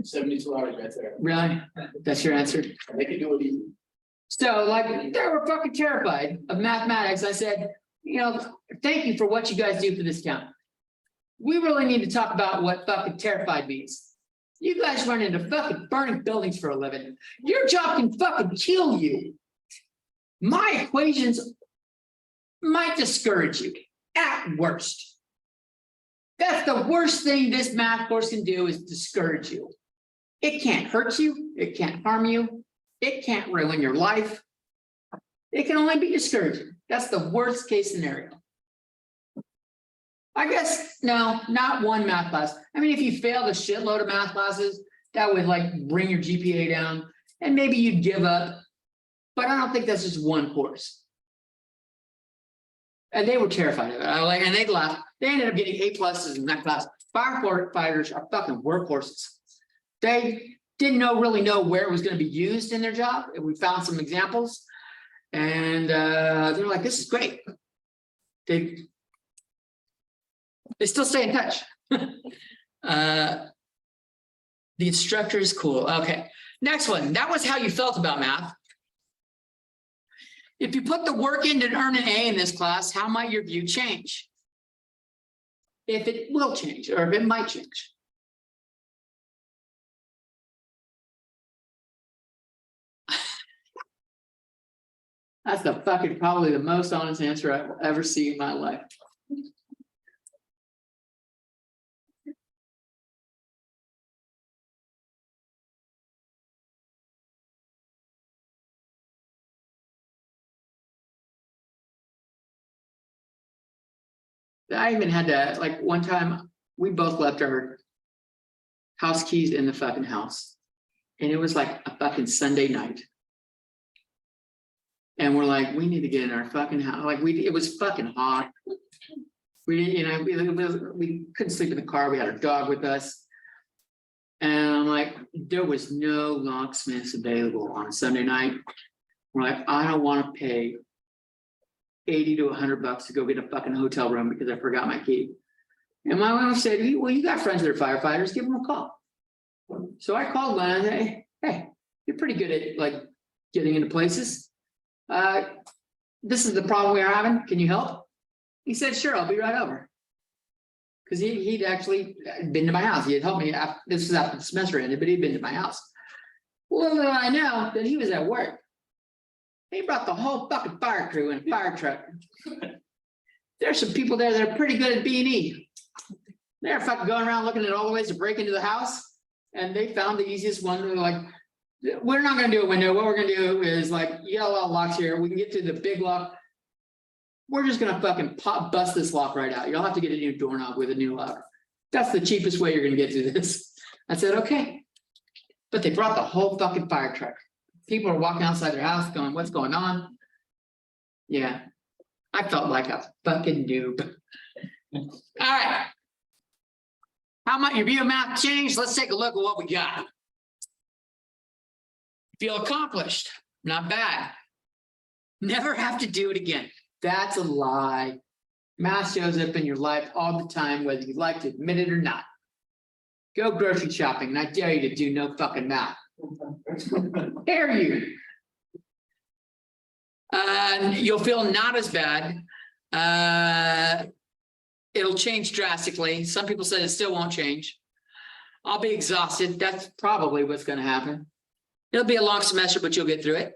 72 hours right there. Really? That's your answer? They can do it easy. So like, they were fucking terrified of mathematics. I said, you know, thank you for what you guys do for this town. We really need to talk about what fucking terrified means. You guys run into fucking burning buildings for a living. Your job can fucking kill you. My equations might discourage you at worst. That's the worst thing this math course can do is discourage you. It can't hurt you. It can't harm you. It can't ruin your life. It can only be discouraging. That's the worst case scenario. I guess, no, not one math class. I mean, if you failed a shitload of math classes, that would like bring your GPA down and maybe you'd give up. But I don't think that's just one course. And they were terrified of it. And they laughed. They ended up getting A+ in that class. Firefighters are fucking workhorses. They didn't really know where it was going to be used in their job. And we found some examples. And they're like, this is great. They still stay in touch. The instructor is cool. Okay, next one. That was how you felt about math. If you put the work in to earn an A in this class, how might your view change? If it will change, or if it might change. That's the fucking probably the most honest answer I've ever seen in my life. I even had to, like, one time we both left our house keys in the fucking house. And it was like a fucking Sunday night. And we're like, we need to get in our fucking house. Like it was fucking hot. We didn't, you know, we couldn't sleep in the car. We had our dog with us. And I'm like, there was no locksmiths available on a Sunday night. We're like, I don't want to pay $80 to $100 to go get a fucking hotel room because I forgot my key. And my wife said, well, you got friends that are firefighters, give them a call. So I called one and I said, hey, you're pretty good at like getting into places. This is the problem we are having. Can you help? He said, sure, I'll be right over. Because he'd actually been to my house. He had helped me. This was after the semester ended, but he'd been to my house. Little did I know that he was at work. He brought the whole fucking fire crew in a fire truck. There's some people there that are pretty good at B&E. They're fucking going around looking at all the ways to break into the house. And they found the easiest one. They're like, we're not going to do a window. What we're going to do is like, you got a lot of locks here. We can get to the big lock. we're just gonna fucking bust this lock right out. You'll have to get a new doorknob with a new lock. That's the cheapest way you're gonna get through this. I said, okay. But they brought the whole fucking fire truck. People are walking outside their house going, what's going on? Yeah, I felt like a fucking noob. All right. How might your view of math change? Let's take a look at what we got. Feel accomplished, not bad. Never have to do it again. That's a lie. Math shows up in your life all the time, whether you like to admit it or not. Go grocery shopping, and I dare you to do no fucking math. Dare you. You'll feel not as bad. It'll change drastically. Some people say it still won't change. I'll be exhausted. That's probably what's going to happen. It'll be a long semester, but you'll get through it.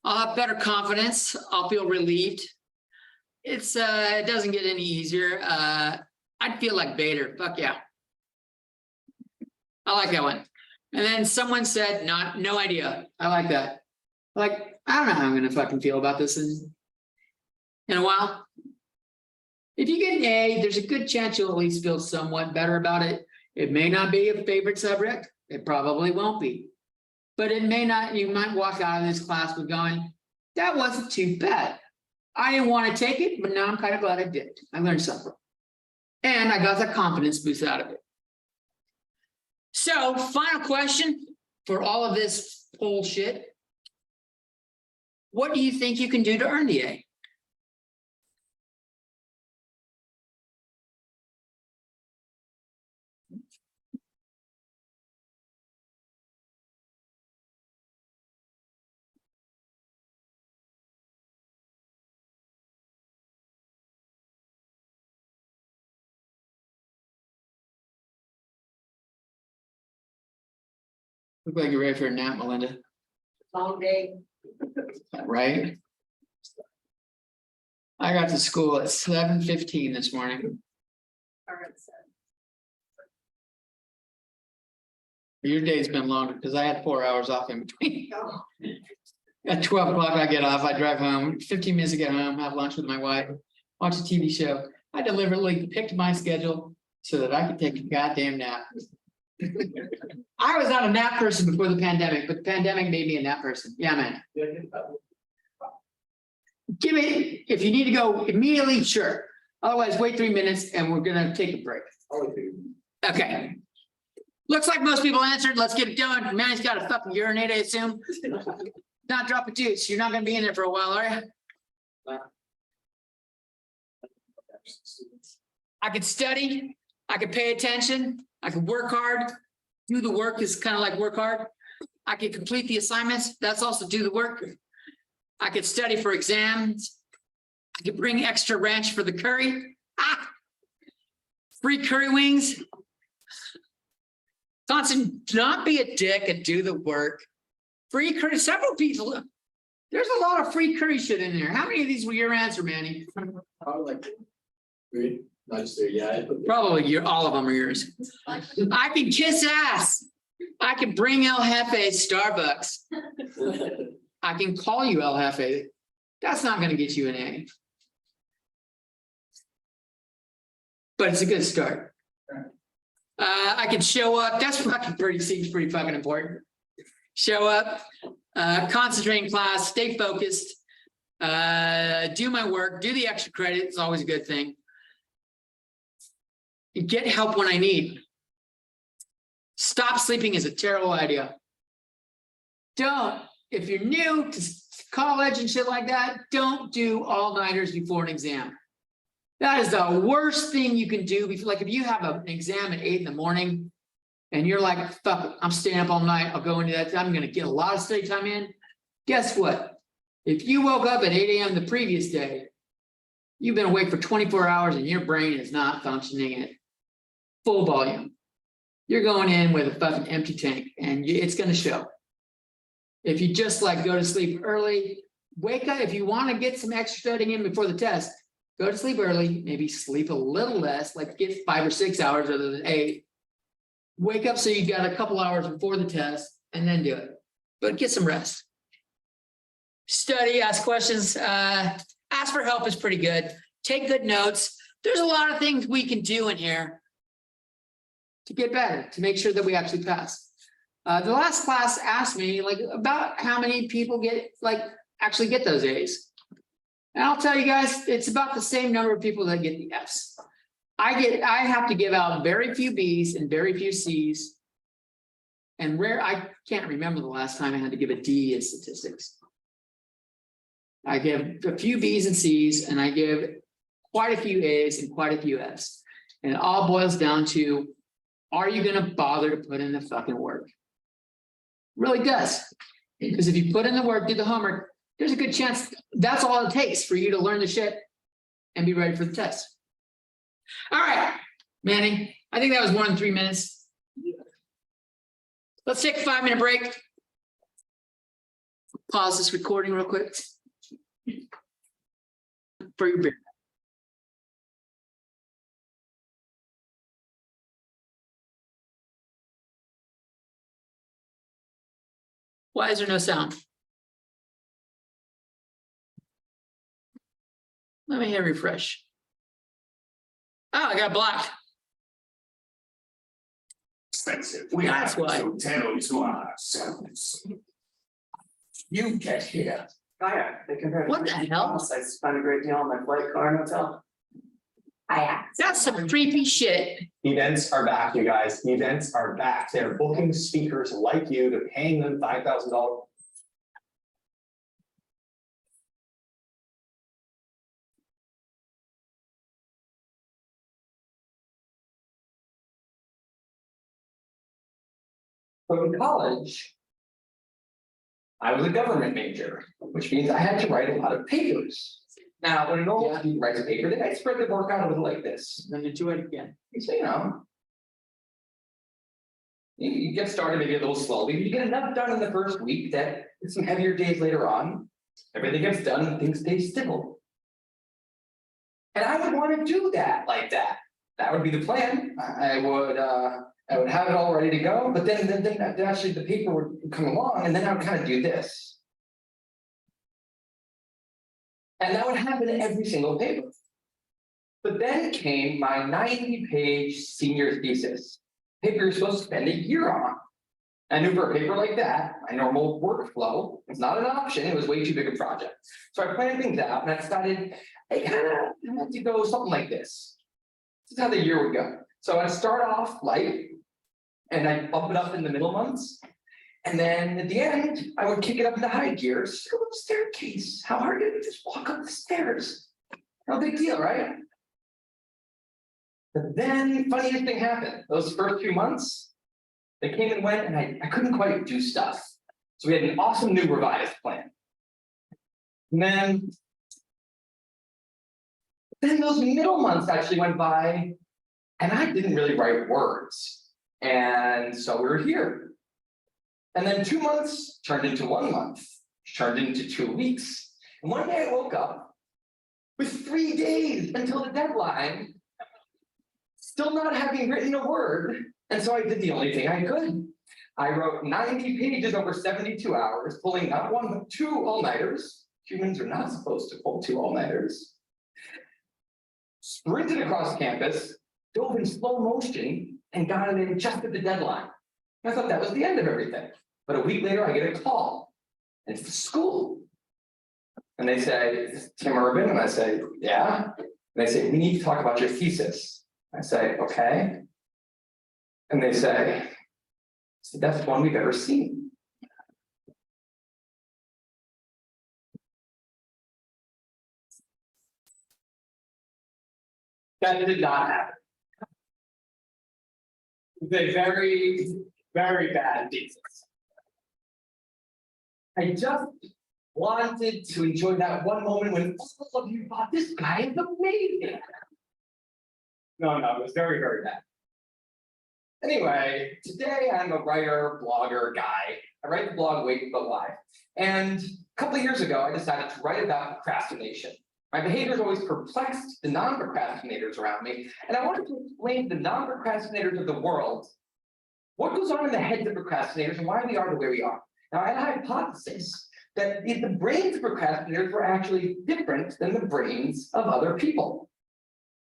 I'll have better confidence. I'll feel relieved. It doesn't get any easier. I'd feel like Vader. Fuck yeah. I like that one. And then someone said, no idea. I like that. Like, I don't know how I'm gonna fucking feel about this in a while. If you get an A, there's a good chance you'll at least feel somewhat better about it. It may not be a favorite subject. It probably won't be. But it may not, you might walk out of this class with going, that wasn't too bad. I didn't want to take it, but now I'm kind of glad I did. I learned something. And I got that confidence boost out of it. So, final question for all of this bullshit. What do you think you can do to earn the A? Look like you're ready for a nap, Melinda. Long day. Right? I got to school at 7:15 this morning. Your day's been longer because I had 4 hours off in between. At 12 o'clock, I get off, I drive home, 15 minutes to get home, have lunch with my wife, watch a TV show. I deliberately picked my schedule so that I could take a goddamn nap. I was not a nap person before the pandemic, but the pandemic made me a nap person. Yeah, man. Give it, if you need to go immediately, sure. Otherwise, wait 3 minutes and we're gonna take a break. Okay. Looks like most people answered. Let's get it done. Manny's got a fucking urinate, I assume. Not drop a deuce. You're not gonna be in there for a while, are you? I could study. I could pay attention. I could work hard. Do the work is kind of like work hard. I could complete the assignments. That's also do the work. I could study for exams. I could bring extra ranch for the curry. Ah! Free curry wings. Thompson, not be a dick and do the work. Free curry, several people. There's a lot of free curry shit in there. How many of these were your answer, Manny? Probably like 3, not just 3, yeah. Probably all of them are yours. I can kiss ass. I can bring El Jefe Starbucks. I can call you El Jefe. That's not going to get you an A. But it's a good start. I can show up. That's fucking seems pretty fucking important. Show up, concentrate in class, stay focused, do my work, do the extra credit. It's always a good thing. Get help when I need. Stop sleeping is a terrible idea. Don't. If you're new to college and shit like that, don't do all-nighters before an exam. That is the worst thing you can do. Like if you have an exam at 8 in the morning and you're like, fuck it, I'm staying up all night. I'll go into that. I'm going to get a lot of study time in. Guess what? If you woke up at 8 a.m. the previous day, you've been awake for 24 hours and your brain is not functioning at full volume. You're going in with a fucking empty tank and it's going to show. If you just like go to sleep early, wake up. If you want to get some extra studying in before the test, go to sleep early, maybe sleep a little less, like get 5 or 6 hours rather than 8. Wake up so you got a couple hours before the test and then do it. But get some rest. Study, ask questions. ask for help is pretty good. Take good notes. There's a lot of things we can do in here to get better, to make sure that we actually pass. The last class asked me like about how many people actually get those A's. And I'll tell you guys, it's about the same number of people that get the Fs. I have to give out very few Bs and very few Cs. And I can't remember the last time I had to give a D in statistics. I give a few Bs and Cs, and I give quite a few As and quite a few Fs. And it all boils down to, are you gonna bother to put in the fucking work? Really does. Because if you put in the work, do the homework, there's a good chance that's all it takes for you to learn the shit and be ready for the test. All right, Manny, I think that was more than 3 minutes. Let's take a 5-minute break. Pause this recording real quick. For your beer. Why is there no sound? Let me hit refresh. Oh, I got blocked. Expensive. That's why. Hotel to ourselves. You get here. Oh yeah, they compared. What the hell? I spent a great deal on my flight, car, and hotel. That's some creepy shit. Events are back, you guys. Events are back. They're booking speakers like you. They're paying them $5,000. But in college, I was a government major, which means I had to write a lot of papers. Now, when a normal student writes a paper, they might spread the work out a little like this. Then do it again. So, you get started maybe a little slowly, but you get enough done in the first week that with some heavier days later on, everything gets done and things stay still. And I would want to do that like that. That would be the plan. I would have it all ready to go, but then actually the paper would come along and then I would kind of do this. And that would happen in every single paper. But then came my 90-page senior thesis. Paper you're supposed to spend a year on. I knew for a paper like that, my normal workflow was not an option. It was way too big a project. So I planned things out and I decided I kind of had to go something like this. This is how the year would go. So I'd start off light and I'd bump it up in the middle months. And then at the end, I would kick it up into high gears. Go up the staircase. How hard is it to just walk up the stairs? No big deal, right? But then funniest thing happened. Those first few months, they came and went and I couldn't quite do stuff. So we had an awesome new revised plan. And then those middle months actually went by and I didn't really write words. And so we were here. And then 2 months turned into 1 month, turned into 2 weeks. And one day I woke up with 3 days until the deadline, still not having written a word. And so I did the only thing I could. I wrote 90 pages over 72 hours, pulling not one, but 2 all-nighters. Humans are not supposed to pull 2 all-nighters. Sprinted across campus, dove in slow motion, and got it in just at the deadline. I thought that was the end of everything. But a week later, I get a call. And it's the school. And they say, "Is this Tim Urban?" And I say, "Yeah." And they say, "We need to talk about your thesis." I say, "Okay." And they say, "It's the best one we've ever seen." That did not happen. It's a very, very bad thesis. I just wanted to enjoy that one moment when all of you thought this guy is amazing. No, it was very, very bad. Anyway, today I'm a writer, blogger guy. I write the blog Wait But Why. And a couple of years ago, I decided to write about procrastination. My behaviors always perplexed the non-procrastinators around me, and I wanted to explain to the non-procrastinators of the world what goes on in the heads of procrastinators and why we are the way we are. Now, I had a hypothesis that the brains of procrastinators were actually different than the brains of other people.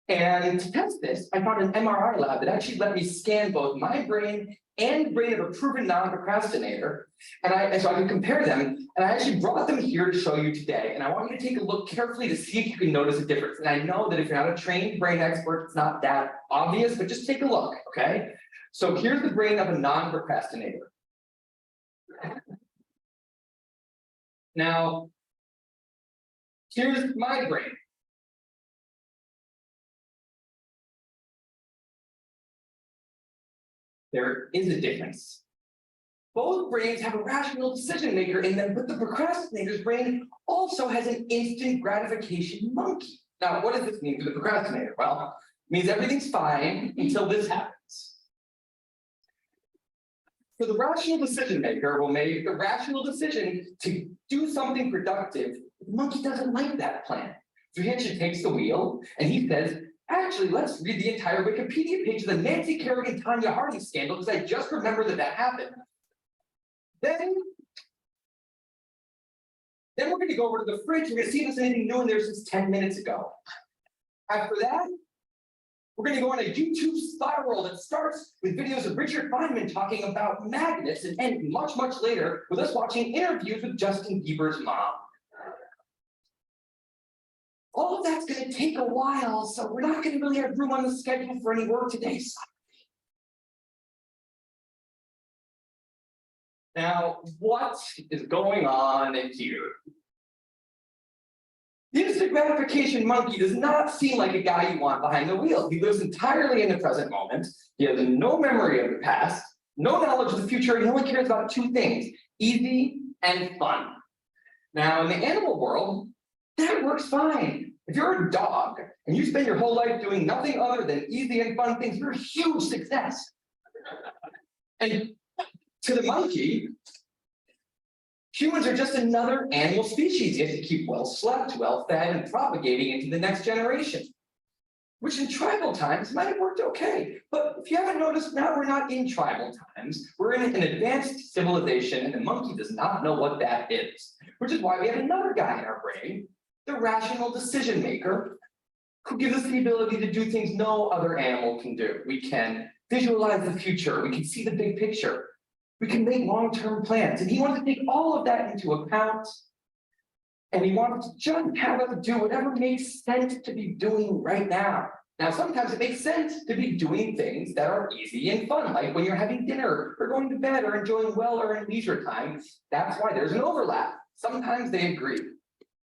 And to test this, I found an MRI lab that actually let me scan both my brain and the brain of a proven non-procrastinator. And so I could compare them, and I actually brought them here to show you today. And I want you to take a look carefully to see if you can notice a difference. And I know that if you're not a trained brain expert, it's not that obvious, but just take a look, okay? So here's the brain of a non-procrastinator. Now, here's my brain. There is a difference. Both brains have a rational decision maker in them, but the procrastinator's brain also has an instant gratification monkey. Now, what does this mean for the procrastinator? Well, it means everything's fine until this happens. So the rational decision maker will make the rational decision to do something productive. The monkey doesn't like that plan. So he actually takes the wheel and he says, actually, let's read the entire Wikipedia page of the Nancy Kerrigan Tanya Harding scandal, because I just remembered that happened. Then we're going to go over to the fridge. We're going to see if there's anything new in there since 10 minutes ago. After that, we're going to go on a YouTube spiral that starts with videos of Richard Feynman talking about magnets and end much, much later with us watching interviews with Justin Bieber's mom. All of that's going to take a while, so we're not going to really have room on the schedule for any work today. Now, what is going on here? The instant gratification monkey does not seem like a guy you want behind the wheel. He lives entirely in the present moment. He has no memory of the past, no knowledge of the future. He only cares about two things: easy and fun. Now, in the animal world, that works fine. If you're a dog and you spend your whole life doing nothing other than easy and fun things, you're a huge success. And to the monkey, humans are just another animal species. You have to keep well slept, well fed, and propagating into the next generation, which in tribal times might have worked okay. But if you haven't noticed, now we're not in tribal times. We're in an advanced civilization, and the monkey does not know what that is, which is why we have another guy in our brain, the rational decision maker, who gives us the ability to do things no other animal can do. We can visualize the future. We can see the big picture. We can make long-term plans. And he wanted to take all of that into account. And he wanted to just have us do whatever makes sense to be doing right now. Now, sometimes it makes sense to be doing things that are easy and fun, like when you're having dinner or going to bed or enjoying well-earned leisure time. That's why there's an overlap. Sometimes they agree.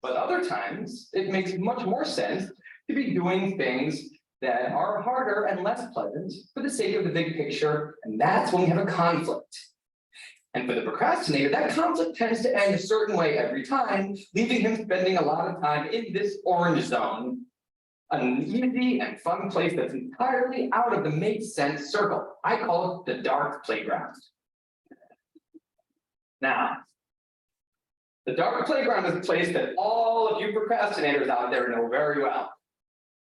But other times, it makes much more sense to be doing things that are harder and less pleasant for the sake of the big picture, and that's when we have a conflict. And for the procrastinator, that conflict tends to end a certain way every time, leaving him spending a lot of time in this orange zone, an easy and fun place that's entirely out of the makes sense circle. I call it the dark playground. Now, the dark playground is a place that all of you procrastinators out there know very well.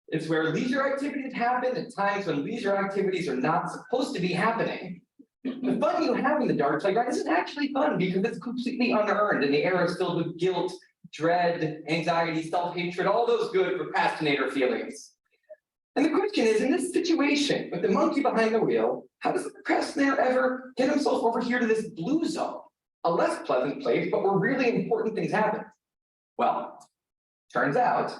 It's where leisure activities happen at times when leisure activities are not supposed to be happening. The fun you have in the dark playground isn't actually fun because it's completely unearned and the air is filled with guilt, dread, anxiety, self-hatred, all those good procrastinator feelings. And the question is, in this situation with the monkey behind the wheel, how does the procrastinator ever get himself over here to this blue zone? A less pleasant place, but where really important things happen. Well, turns out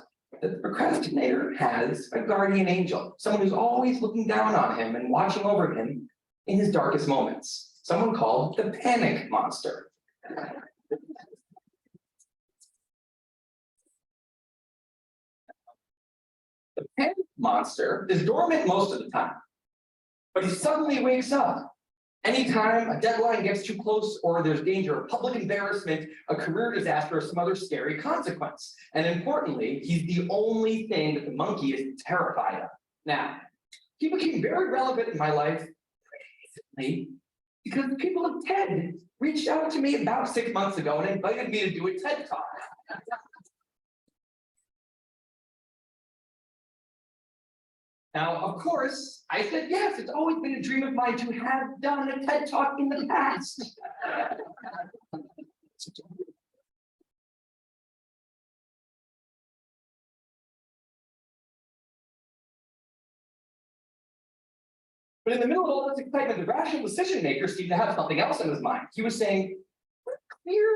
that the procrastinator has a guardian angel, someone who's always looking down on him and watching over him in his darkest moments, someone called the panic monster. The panic monster is dormant most of the time, but he suddenly wakes up anytime a deadline gets too close or there's danger of public embarrassment, a career disaster, or some other scary consequence. And importantly, he's the only thing that the monkey is terrified of. Now, he became very relevant in my life recently because the people of TED reached out to me about 6 months ago and invited me to do a TED Talk. Now, of course, I said, yes, it's always been a dream of mine to have done a TED Talk in the past. But in the middle of all this excitement, the rational decision maker seemed to have something else in his mind. He was saying, we're clear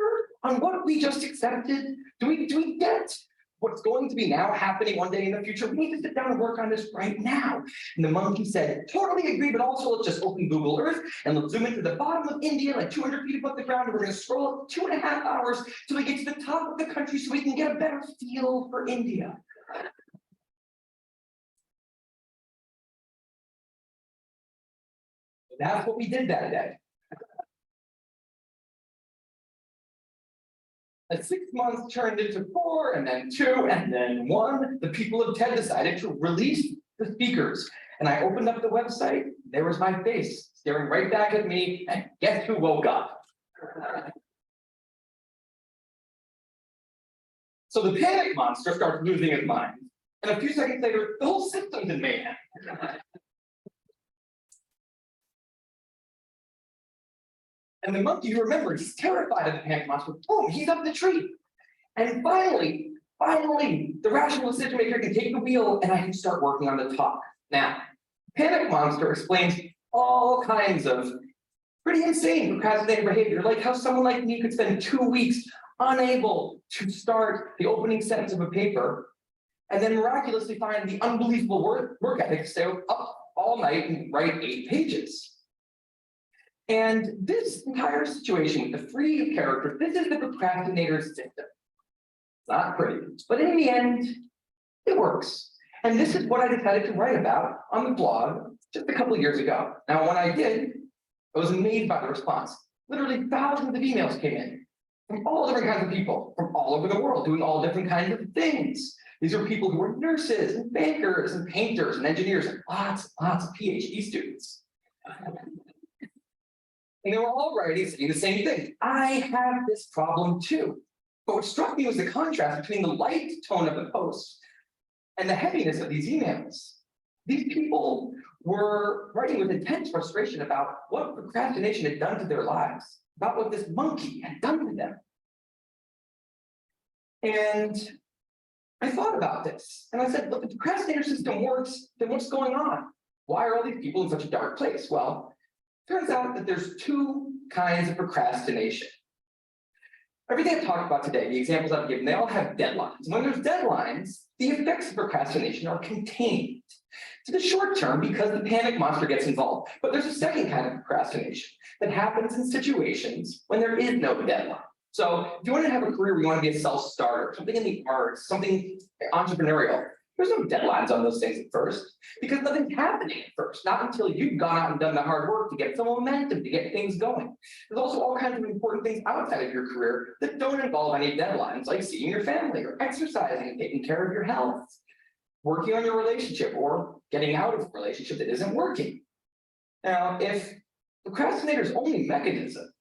on what we just accepted. Do we get what's going to be now happening one day in the future? We need to sit down and work on this right now. And the monkey said, totally agree, but also let's just open Google Earth and let's zoom into the bottom of India, like 200 feet above the ground, and we're gonna scroll up 2.5 hours till we get to the top of the country so we can get a better feel for India. That's what we did that day. At 6 months turned into 4, and then 2, and then 1. The people of TED decided to release the speakers. And I opened up the website, there was my face staring right back at me, and guess who woke up? So the panic monster starts losing his mind. And a few seconds later, the whole system's in mayhem. And the monkey, you remember, he's terrified of the panic monster. Boom, he's up the tree. And finally, the rational decision maker can take the wheel and I can start working on the talk. Now, panic monster explains all kinds of pretty insane procrastinating behavior, like how someone like me could spend 2 weeks unable to start the opening sentence of a paper, and then miraculously find the unbelievable work ethic to stay up all night and write 8 pages. And this entire situation with the 3 characters, this is the procrastinator's system. It's not pretty, but in the end, it works. And this is what I decided to write about on the blog just a couple of years ago. Now, when I did, I was amazed by the response. Literally thousands of emails came in from all different kinds of people from all over the world doing all different kinds of things. These are people who were nurses and bankers and painters and engineers and lots of PhD students. And they were all writing, saying the same thing. I have this problem too. But what struck me was the contrast between the light tone of the post and the heaviness of these emails. These people were writing with intense frustration about what procrastination had done to their lives, about what this monkey had done to them. And I thought about this, and I said, look, if the procrastinator system works, then what's going on? Why are all these people in such a dark place? Well, turns out that there's 2 kinds of procrastination. Everything I've talked about today, the examples I've given, they all have deadlines. When there's deadlines, the effects of procrastination are contained to the short term because the panic monster gets involved. But there's a second kind of procrastination that happens in situations when there is no deadline. So if you want to have a career where you want to be a self-starter, something in the arts, something entrepreneurial, there's no deadlines on those things at first because nothing's happening at first, not until you've gone out and done the hard work to get some momentum, to get things going. There's also all kinds of important things outside of your career that don't involve any deadlines, like seeing your family or exercising and taking care of your health, working on your relationship or getting out of a relationship that isn't working. Now, if procrastinator's only mechanism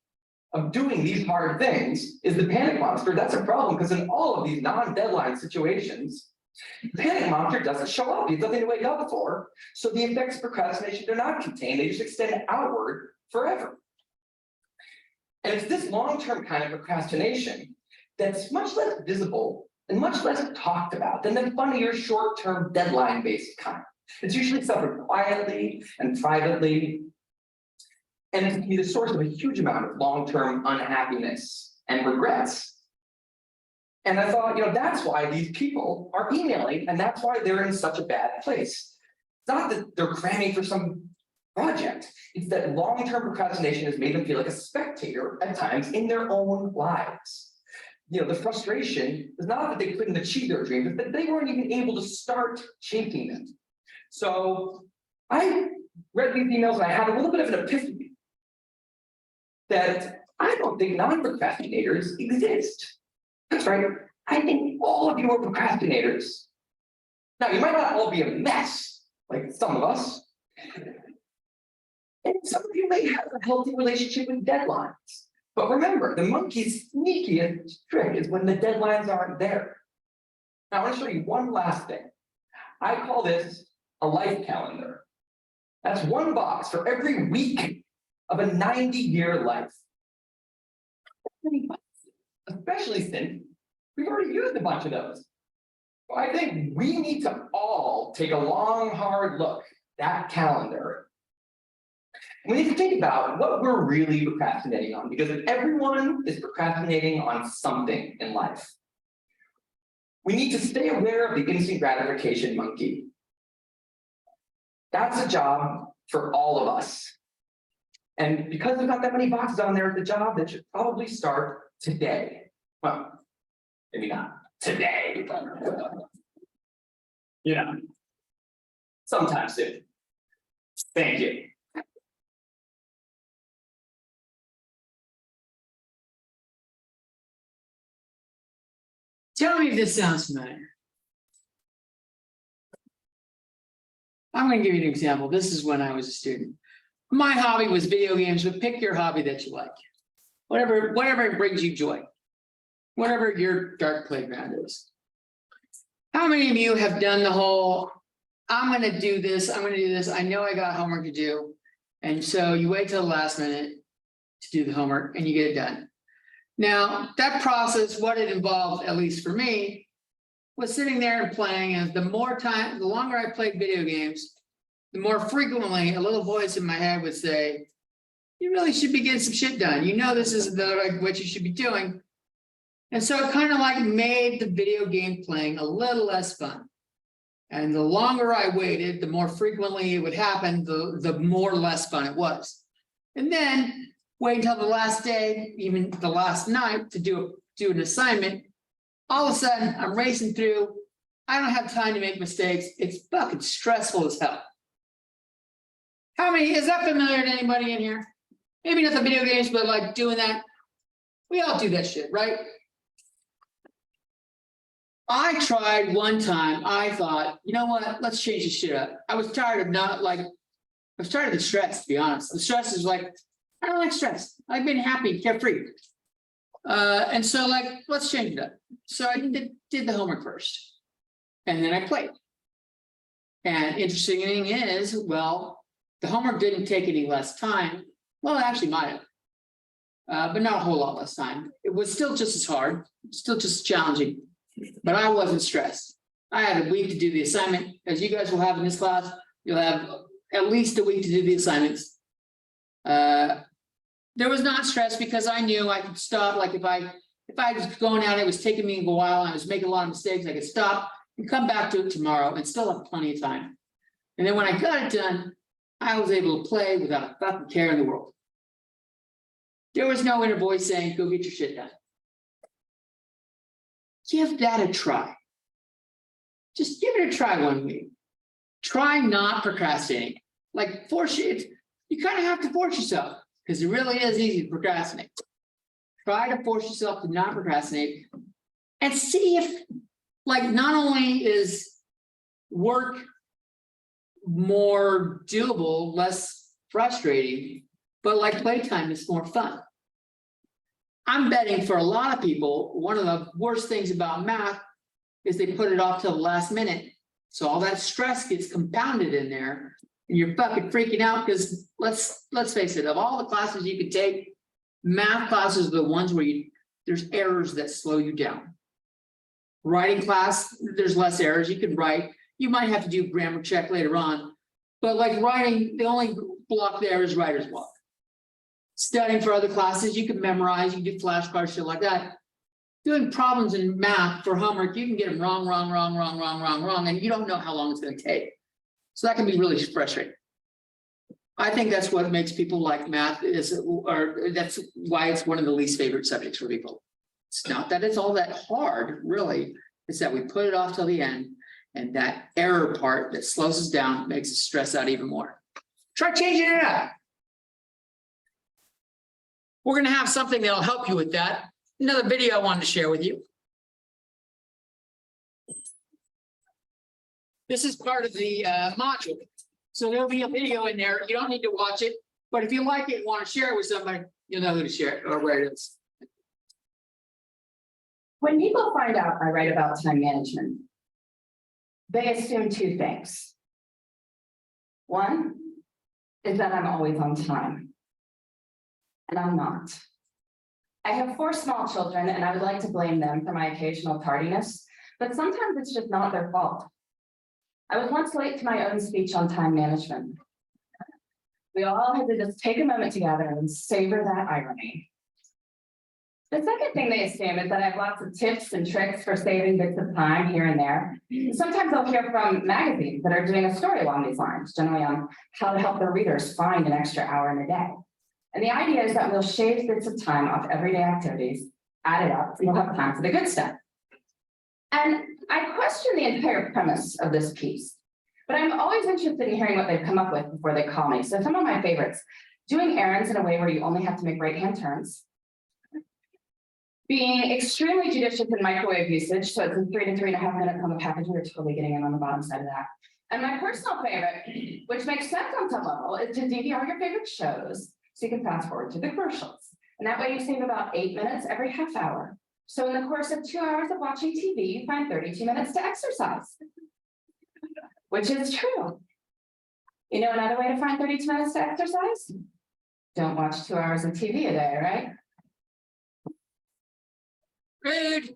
of doing these hard things is the panic monster, that's a problem because in all of these non-deadline situations, the panic monster doesn't show up. He has nothing to wake up for. So the effects of procrastination, they're not contained. They just extend outward forever. And it's this long-term kind of procrastination that's much less visible and much less talked about than the funnier short-term deadline-based kind. It's usually suffered quietly and privately. And it can be the source of a huge amount of long-term unhappiness and regrets. And I thought, that's why these people are emailing, and that's why they're in such a bad place. It's not that they're cramming for some project. It's that long-term procrastination has made them feel like a spectator at times in their own lives. The frustration is not that they couldn't achieve their dreams, it's that they weren't even able to start chasing them. So I read these emails and I had a little bit of an epiphany that I don't think non-procrastinators exist. That's right. I think all of you are procrastinators. Now, you might not all be a mess, like some of us. And some of you may have a healthy relationship with deadlines. But remember, the monkey's sneakiest trick is when the deadlines aren't there. Now, I want to show you one last thing. I call this a life calendar. That's one box for every week of a 90-year life. Especially since we've already used a bunch of those. So I think we need to all take a long, hard look at that calendar We need to think about what we're really procrastinating on, because everyone is procrastinating on something in life. We need to stay aware of the instant gratification monkey. That's a job for all of us. And because we've got that many boxes on there at the job, that should probably start today. Well, maybe not today, but you know, sometime soon. Thank you. Tell me if this sounds familiar. I'm gonna give you an example. This is when I was a student. My hobby was video games, but pick your hobby that you like. Whatever brings you joy. Whatever your dark playground is. How many of you have done the whole, I'm gonna do this, I know I got homework to do. And so you wait till the last minute to do the homework and you get it done. Now, that process, what it involved, at least for me, was sitting there and playing, and the longer I played video games, the more frequently a little voice in my head would say, you really should be getting some shit done. You know this isn't what you should be doing. And so it kind of like made the video game playing a little less fun. And the longer I waited, the more frequently it would happen, the more less fun it was. And then wait until the last day, even the last night, to do an assignment. All of a sudden, I'm racing through. I don't have time to make mistakes. It's fucking stressful as hell. How many, is that familiar to anybody in here? Maybe not the video games, but like doing that. We all do that shit, right? I tried one time, I thought, you know what, let's change this shit up. I was tired of the stress, to be honest. The stress is like, I don't like stress. I've been happy, carefree. And so like, let's change it up. So I did the homework first. And then I played. And interesting thing is, well, the homework didn't take any less time. Well, it actually might have. But not a whole lot less time. It was still just as hard, still just as challenging. But I wasn't stressed. I had a week to do the assignment. As you guys will have in this class, you'll have at least a week to do the assignments. There was not stress because I knew I could stop. Like if I was going out, it was taking me a while, I was making a lot of mistakes, I could stop and come back to it tomorrow and still have plenty of time. And then when I got it done, I was able to play without a fucking care in the world. There was no inner voice saying, go get your shit done. Give that a try. Just give it a try one week. Try not procrastinating. Like force it. You kind of have to force yourself because it really is easy to procrastinate. Try to force yourself to not procrastinate and see if, like, not only is work more doable, less frustrating, but like playtime is more fun. I'm betting for a lot of people, one of the worst things about math is they put it off till the last minute. So all that stress gets compounded in there and you're fucking freaking out because let's face it, of all the classes you could take, math classes are the ones where there's errors that slow you down. Writing class, there's less errors. You can write. You might have to do grammar check later on, but like writing, the only block there is writer's block. Studying for other classes, you can memorize, you can do flashcards, shit like that. Doing problems in math for homework, you can get them wrong, and you don't know how long it's going to take. So that can be really frustrating. I think that's what makes people like math or that's why it's one of the least favorite subjects for people. It's not that it's all that hard, really. It's that we put it off till the end, and that error part that slows us down makes us stress out even more. Try changing it up. We're going to have something that'll help you with that. Another video I wanted to share with you. This is part of the module. So there'll be a video in there. You don't need to watch it, but if you like it and want to share it with somebody, you'll know who to share it or where it is. When people find out I write about time management, they assume two things. One is that I'm always on time. And I'm not. I have 4 small children and I would like to blame them for my occasional tardiness, but sometimes it's just not their fault. I was once late to my own speech on time management. We all had to just take a moment together and savor that irony. The second thing they assume is that I have lots of tips and tricks for saving bits of time here and there. Sometimes I'll hear from magazines that are doing a story along these lines, generally on how to help their readers find an extra hour in a day. And the idea is that we'll shave bits of time off everyday activities, add it up, and we'll have time for the good stuff. And I question the entire premise of this piece, but I'm always interested in hearing what they've come up with before they call me. So some of my favorites: doing errands in a way where you only have to make right-hand turns, being extremely judicious in microwave usage, so it's in 3 to 3.5 minutes on the packaging, you're totally getting in on the bottom side of that. And my personal favorite, which makes sense on some level, is to DVR your favorite shows so you can fast forward to the commercials. And that way you save about 8 minutes every half hour. So in the course of 2 hours of watching TV, you find 32 minutes to exercise, which is true. You know another way to find 32 minutes to exercise? Don't watch 2 hours of TV a day, right? Rude.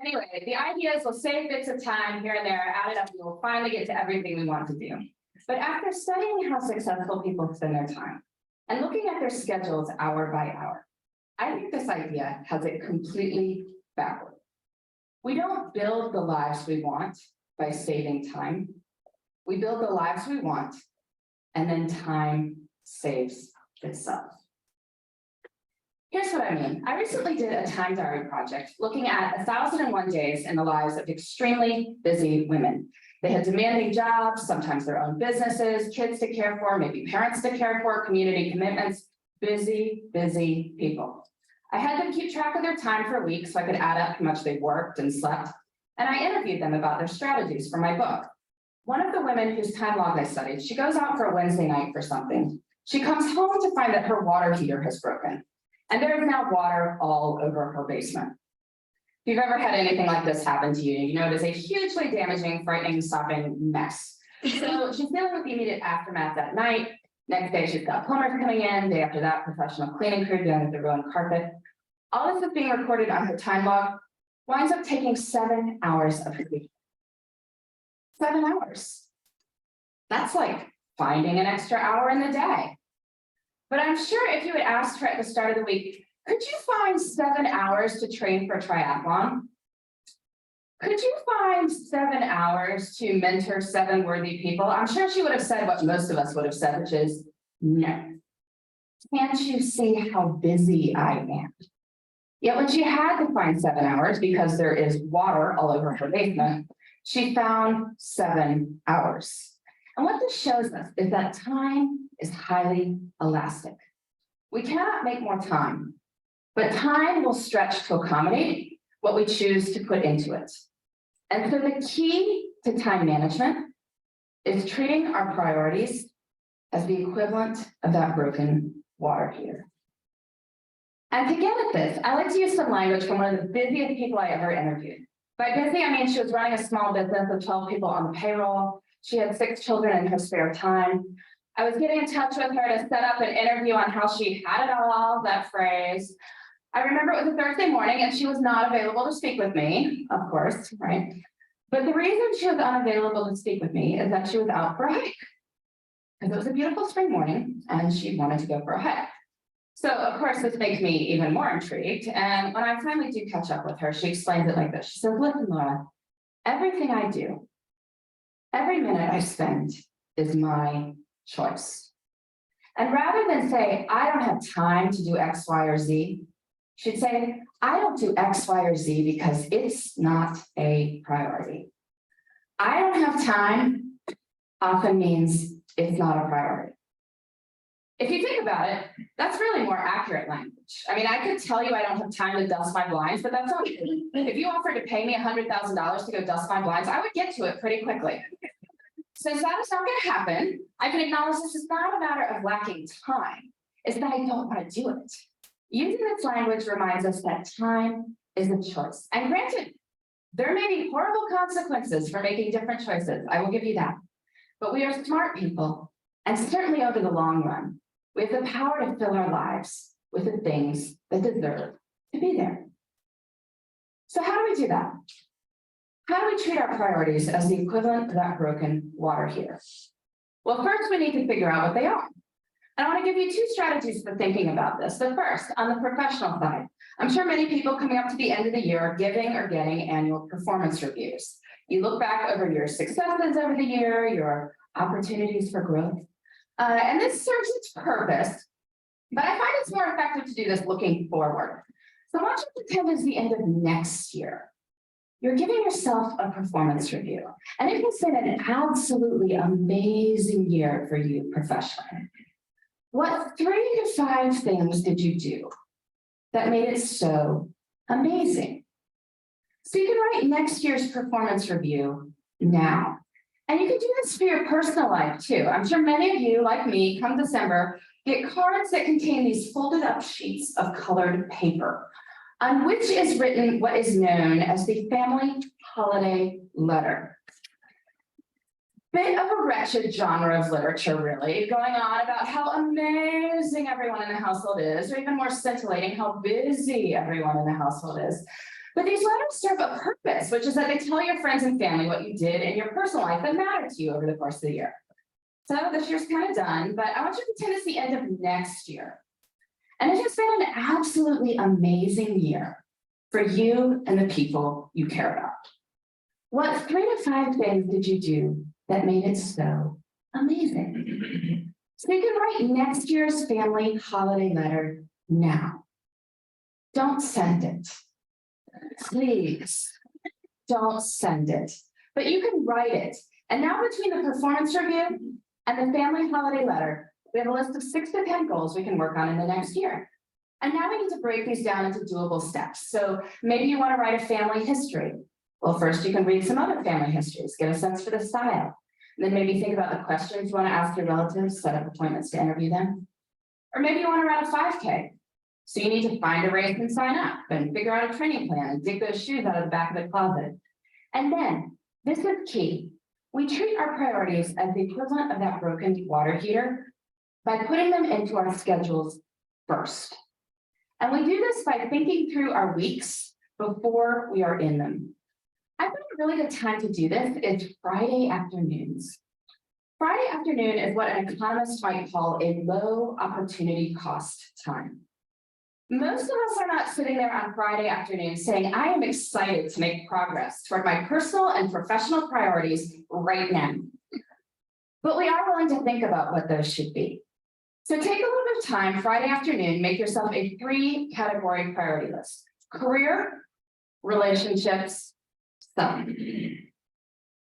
Anyway, the idea is we'll save bits of time here and there, add it up, and we'll finally get to everything we want to do. But after studying how successful people spend their time and looking at their schedules hour by hour, I think this idea has it completely backward. We don't build the lives we want by saving time. We build the lives we want, and then time saves itself. Here's what I mean. I recently did a time diary project looking at 1,001 days in the lives of extremely busy women. They had demanding jobs, sometimes their own businesses, kids to care for, maybe parents to care for, community commitments, busy, busy people. I had them keep track of their time for a week so I could add up how much they worked and slept, and I interviewed them about their strategies for my book. One of the women whose time log I studied, she goes out for a Wednesday night for something. She comes home to find that her water heater has broken. And there is now water all over her basement. If you've ever had anything like this happen to you, you know it is a hugely damaging, frightening, sopping mess. So she's dealing with the immediate aftermath that night. Next day, she's got plumbers coming in. Day after that, professional cleaning crew dealing with the ruined carpet. All this is being recorded on her time log, winds up taking 7 hours of her week. 7 hours. That's like finding an extra hour in the day. But I'm sure if you had asked her at the start of the week, could you find 7 hours to train for triathlon? Could you find 7 hours to mentor 7 worthy people? I'm sure she would have said what most of us would have said, which is no. Can't you see how busy I am? Yet when she had to find 7 hours because there is water all over her basement, she found 7 hours. And what this shows us is that time is highly elastic. We cannot make more time, but time will stretch to accommodate what we choose to put into it. And so the key to time management is treating our priorities as the equivalent of that broken water heater. And to get at this, I like to use some language from one of the busiest people I ever interviewed. By busy, I mean she was running a small business with 12 people on the payroll. She had 6 children in her spare time. I was getting in touch with her to set up an interview on how she had it all, that phrase. I remember it was a Thursday morning and she was not available to speak with me, of course, right? But the reason she was unavailable to speak with me is that she was out for a hike. Because it was a beautiful spring morning and she wanted to go for a hike. So of course, this makes me even more intrigued. And when I finally do catch up with her, she explains it like this. She says, listen, Laura, everything I do, every minute I spend is my choice. And rather than say, I don't have time to do X, Y, or Z, she'd say, I don't do X, Y, or Z because it's not a priority. I don't have time often means it's not a priority. If you think about it, that's really more accurate language. I mean, I could tell you I don't have time to dust my blinds, but that's not true. If you offered to pay me $100,000 to go dust my blinds, I would get to it pretty quickly. Since that is not going to happen, I can acknowledge this is not a matter of lacking time. It's that I don't want to do it. Using this language reminds us that time is a choice. And granted, there may be horrible consequences for making different choices. I will give you that. But we are smart people, and certainly over the long run, we have the power to fill our lives with the things that deserve to be there. So how do we do that? How do we treat our priorities as the equivalent of that broken water heater? Well, first we need to figure out what they are. I want to give you two strategies for thinking about this. The first, on the professional side, I'm sure many people coming up to the end of the year are giving or getting annual performance reviews. You look back over your successes over the year, your opportunities for growth, and this serves its purpose, but I find it's more effective to do this looking forward. So I want you to pretend it's the end of next year. You're giving yourself a performance review, and it has been an absolutely amazing year for you professionally. What 3 to 5 things did you do that made it so amazing? So you can write next year's performance review now. And you can do this for your personal life too. I'm sure many of you, like me, come December, get cards that contain these folded up sheets of colored paper, on which is written what is known as the family holiday letter. Bit of a wretched genre of literature, really, going on about how amazing everyone in the household is, or even more scintillating, how busy everyone in the household is. But these letters serve a purpose, which is that they tell your friends and family what you did in your personal life that mattered to you over the course of the year. So this year's kind of done, but I want you to pretend it's the end of next year. And it has been an absolutely amazing year for you and the people you care about. What 3 to 5 things did you do that made it so amazing? So you can write next year's family holiday letter now. Don't send it. Please don't send it, but you can write it. And now between the performance review and the family holiday letter, we have a list of 6 to 10 goals we can work on in the next year. And now we need to break these down into doable steps. So maybe you want to write a family history. Well, first you can read some other family histories, get a sense for the style. And then maybe think about the questions you want to ask your relatives, set up appointments to interview them. Or maybe you want to run a 5K. So you need to find a race and sign up and figure out a training plan and dig those shoes out of the back of the closet. And then, this is key, we treat our priorities as the equivalent of that broken water heater by putting them into our schedules first. And we do this by thinking through our weeks before we are in them. I think a really good time to do this is Friday afternoons. Friday afternoon is what an economist might call a low opportunity cost time. Most of us are not sitting there on Friday afternoon saying, I am excited to make progress toward my personal and professional priorities right now. But we are willing to think about what those should be. So take a little bit of time Friday afternoon, make yourself a 3-category priority list: career, relationships, self.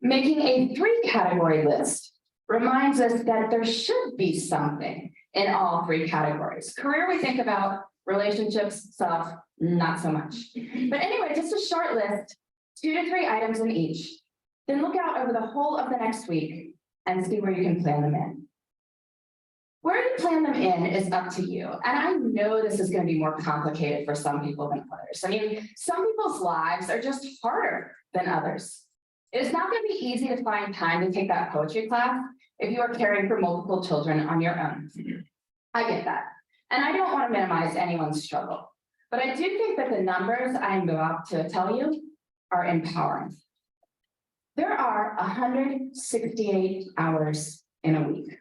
Making a 3-category list reminds us that there should be something in all 3 categories. Career, we think about; relationships, self, not so much. But anyway, just a short list, 2 to 3 items in each. Then look out over the whole of the next week and see where you can plan them in. Where you plan them in is up to you. And I know this is going to be more complicated for some people than others. I mean, some people's lives are just harder than others. It's not going to be easy to find time to take that poetry class if you are caring for multiple children on your own. I get that. And I don't want to minimize anyone's struggle, but I do think that the numbers I'm about to tell you are empowering. There are 168 hours in a week.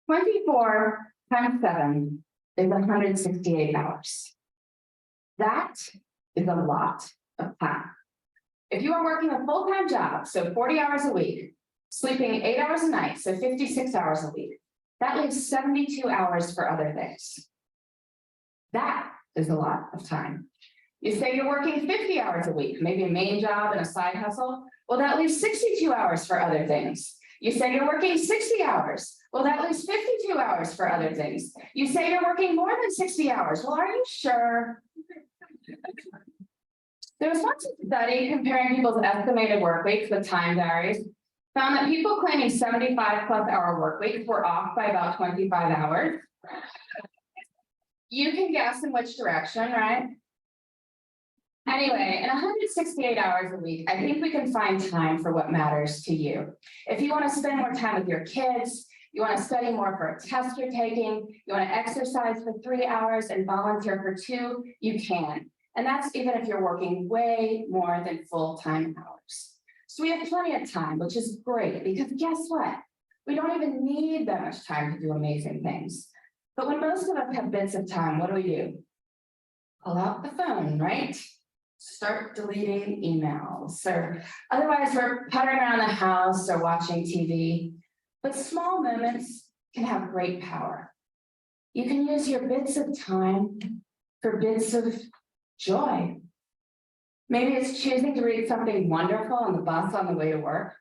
(24 times 7 is 168 hours. That is a lot of time. If you are working a full-time job, so 40 hours a week, sleeping 8 hours a night, so 56 hours a week, that leaves 72 hours for other things. That is a lot of time. You say you're working 50 hours a week, maybe a main job and a side hustle. Well, that leaves 62 hours for other things. You say you're working 60 hours. Well, that leaves 52 hours for other things. You say you're working more than 60 hours. Well, are you sure? There was once a study comparing people's estimated work weeks with time diaries, found that people claiming 75+ hour work weeks were off by about 25 hours. You can guess in which direction, right? Anyway, in 168 hours a week, I think we can find time for what matters to you. If you want to spend more time with your kids, You want to study more for a test you're taking, you want to exercise for 3 hours and volunteer for 2, you can. And that's even if you're working way more than full-time hours. So we have plenty of time, which is great, because guess what? We don't even need that much time to do amazing things. But when most of us have bits of time, what do? Pull out the phone, right? Start deleting emails, or otherwise we're puttering around the house or watching TV. But small moments can have great power. You can use your bits of time for bits of joy. Maybe it's choosing to read something wonderful on the bus on the way to work.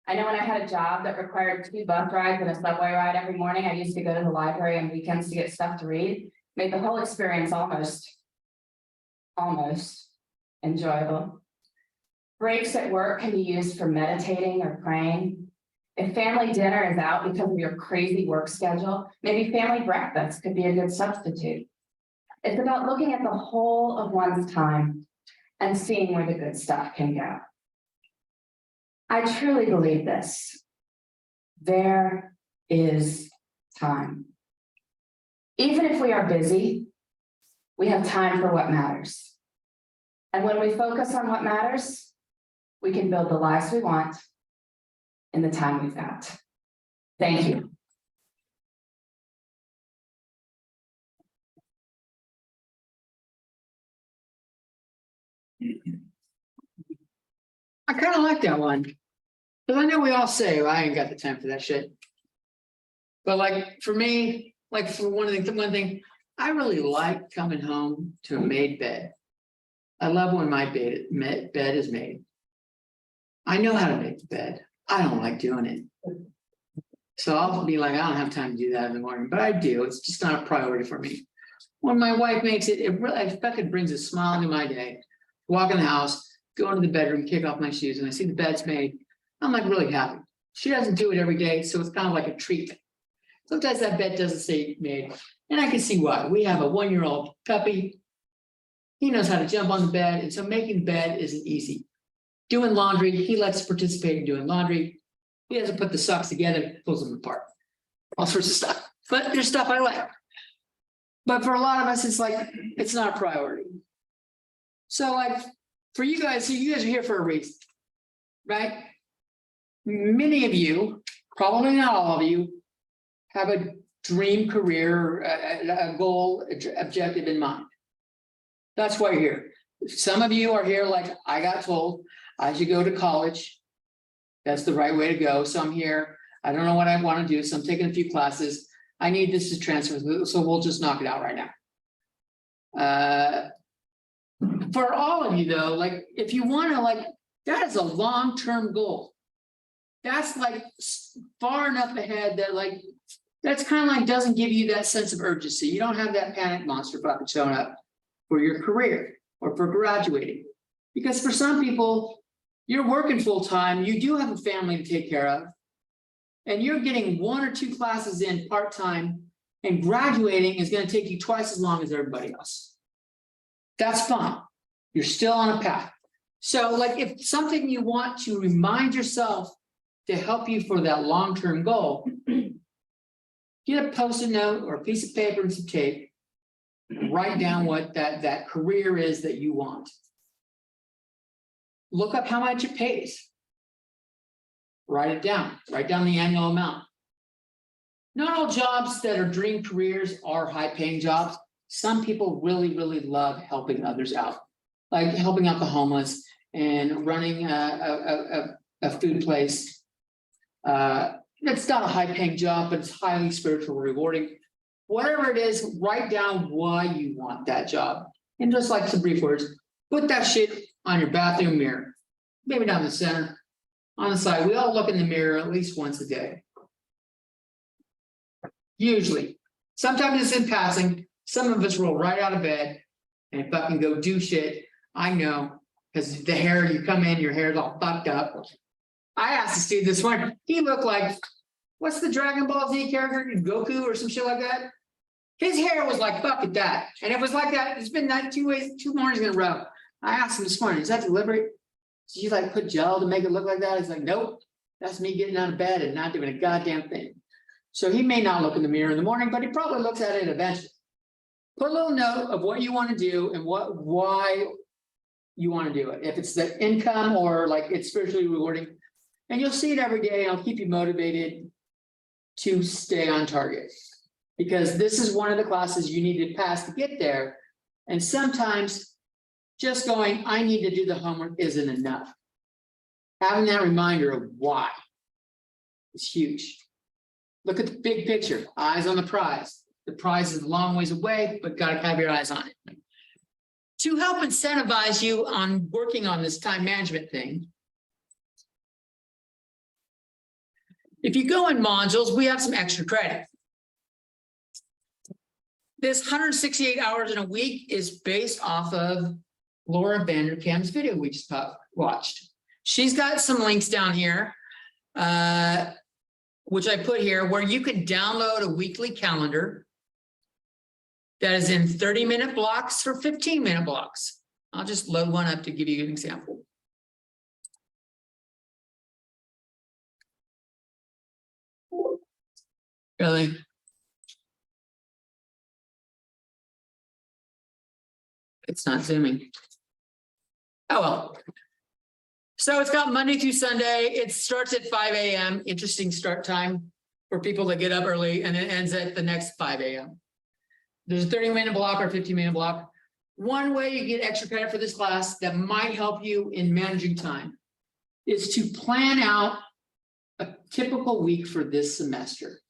I know when I had a job that required 2 bus rides and a subway ride every morning, I used to go to the library on weekends to get stuff to read. Made the whole experience almost enjoyable. Breaks at work can be used for meditating or praying. If family dinner is out because of your crazy work schedule, maybe family breakfast could be a good substitute. It's about looking at the whole of one's time and seeing where the good stuff can go. I truly believe this. There is time. Even if we are busy, we have time for what matters. And when we focus on what matters, we can build the lives we want in the time we've got. Thank you. I kind of like that one. Because I know we all say, well, I ain't got the time for that shit. But like for me, like for one thing, I really like coming home to a made bed. I love when my bed is made. I know how to make the bed. I don't like doing it. So I'll be like, I don't have time to do that in the morning, but I do. It's just not a priority for me. When my wife makes it, it really, I bet it brings a smile into my day. Walk in the house, go into the bedroom, kick off my shoes, and I see the bed's made. I'm like really happy. She doesn't do it every day, so it's kind of like a treat. Sometimes that bed doesn't say made, and I can see why. We have a 1-year-old puppy. He knows how to jump on the bed, and so making the bed isn't easy. Doing laundry, he likes to participate in doing laundry. He doesn't put the socks together, pulls them apart. All sorts of stuff. But there's stuff I like. But for a lot of us, it's like, it's not a priority. So like, for you guys are here for a reason, right? Many of you, probably not all of you, have a dream career, a goal, objective in mind. That's why you're here. Some of you are here like I got told I should go to college. That's the right way to go. So I'm here. I don't know what I want to do. So I'm taking a few classes. I need this to transfer. So we'll just knock it out right now. For all of you though, like if you want to like, that is a long-term goal. That's like far enough ahead that like, that's kind of like doesn't give you that sense of urgency. You don't have that panic monster fucking showing up for your career or for graduating. Because for some people, you're working full time, you do have a family to take care of, and you're getting 1 or 2 classes in part-time, and graduating is going to take you twice as long as everybody else. That's fine. You're still on a path. So like if something you want to remind yourself to help you for that long-term goal, get a Post-it note or a piece of paper and some tape, write down what that career is that you want. Look up how much it pays. Write it down. Write down the annual amount. Not all jobs that are dream careers are high-paying jobs. Some people really, really love helping others out, like helping out the homeless and running a food place. It's not a high-paying job, but it's highly spiritual, rewarding. Whatever it is, write down why you want that job. And just like some brief words, put that shit on your bathroom mirror. Maybe not in the center, on the side. We all look in the mirror at least once a day. Usually. Sometimes it's in passing. Some of us roll right out of bed and fucking go do shit. I know, because the hair, you come in, your hair's all fucked up. I asked this dude this morning, he looked like, what's the Dragon Ball Z character, Goku or some shit like that? His hair was like, fuck at that. And it was like that, it's been that 2 mornings in a row. I asked him this morning, is that deliberate? Did you like put gel to make it look like that? He's like, nope, that's me getting out of bed and not doing a goddamn thing. So he may not look in the mirror in the morning, but he probably looks at it eventually. Put a little note of what you want to do and why you want to do it. If it's the income or like it's spiritually rewarding, and you'll see it every day. It'll keep you motivated to stay on target. Because this is one of the classes you need to pass to get there. And sometimes just going, I need to do the homework isn't enough. Having that reminder of why is huge. Look at the big picture, eyes on the prize. The prize is a long ways away, but gotta have your eyes on it. To help incentivize you on working on this time management thing, if you go in modules, we have some extra credit. This 168 hours in a week is based off of Laura Vanderkam's video we just watched. She's got some links down here, which I put here, where you can download a weekly calendar that is in 30-minute blocks or 15-minute blocks. I'll just load one up to give you an example. Really? It's not zooming. Oh, well. So it's got Monday through Sunday. It starts at 5 a.m. Interesting start time for people that get up early, and it ends at the next 5 a.m. There's a 30-minute block or 15-minute block. One way you get extra credit for this class that might help you in managing time is to plan out a typical week for this semester.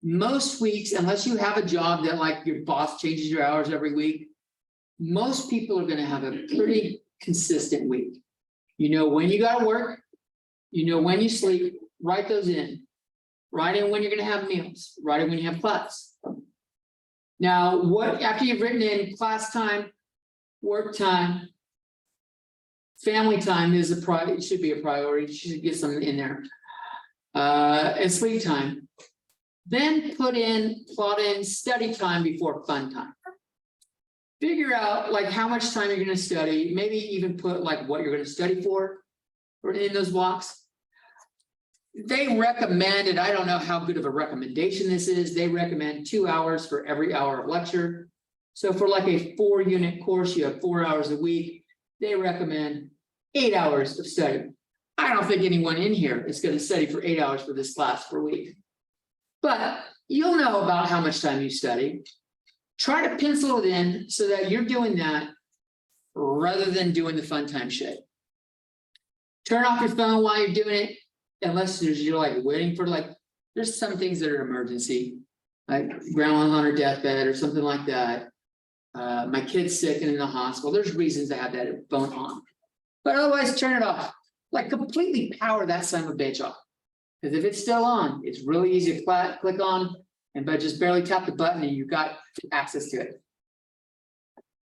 Most weeks, unless you have a job that like your boss changes your hours every week, most people are going to have a pretty consistent week. You know when you got to work, you know when you sleep, write those in. Write in when you're going to have meals, write in when you have class. Now, what after you've written in class time, work time, family time is it should be a priority. You should get something in there. And sleep time. Then plot in study time before fun time. Figure out like how much time you're going to study, maybe even put like what you're going to study for or in those blocks. They recommend, and I don't know how good of a recommendation this is, they recommend 2 hours for every hour of lecture. So for like a 4-unit course, you have 4 hours a week. They recommend 8 hours of study. I don't think anyone in here is going to study for 8 hours for this class per week. But you'll know about how much time you study. Try to pencil it in so that you're doing that rather than doing the fun time shit. Turn off your phone while you're doing it, unless you're like waiting for there's some things that are emergency, like grandma's on her deathbed or something like that. My kid's sick and in the hospital. There's reasons to have that phone on, but otherwise turn it off. Like completely power that son of a bitch off. Because if it's still on, it's really easy to click on, and but just barely tap the button and you've got access to it.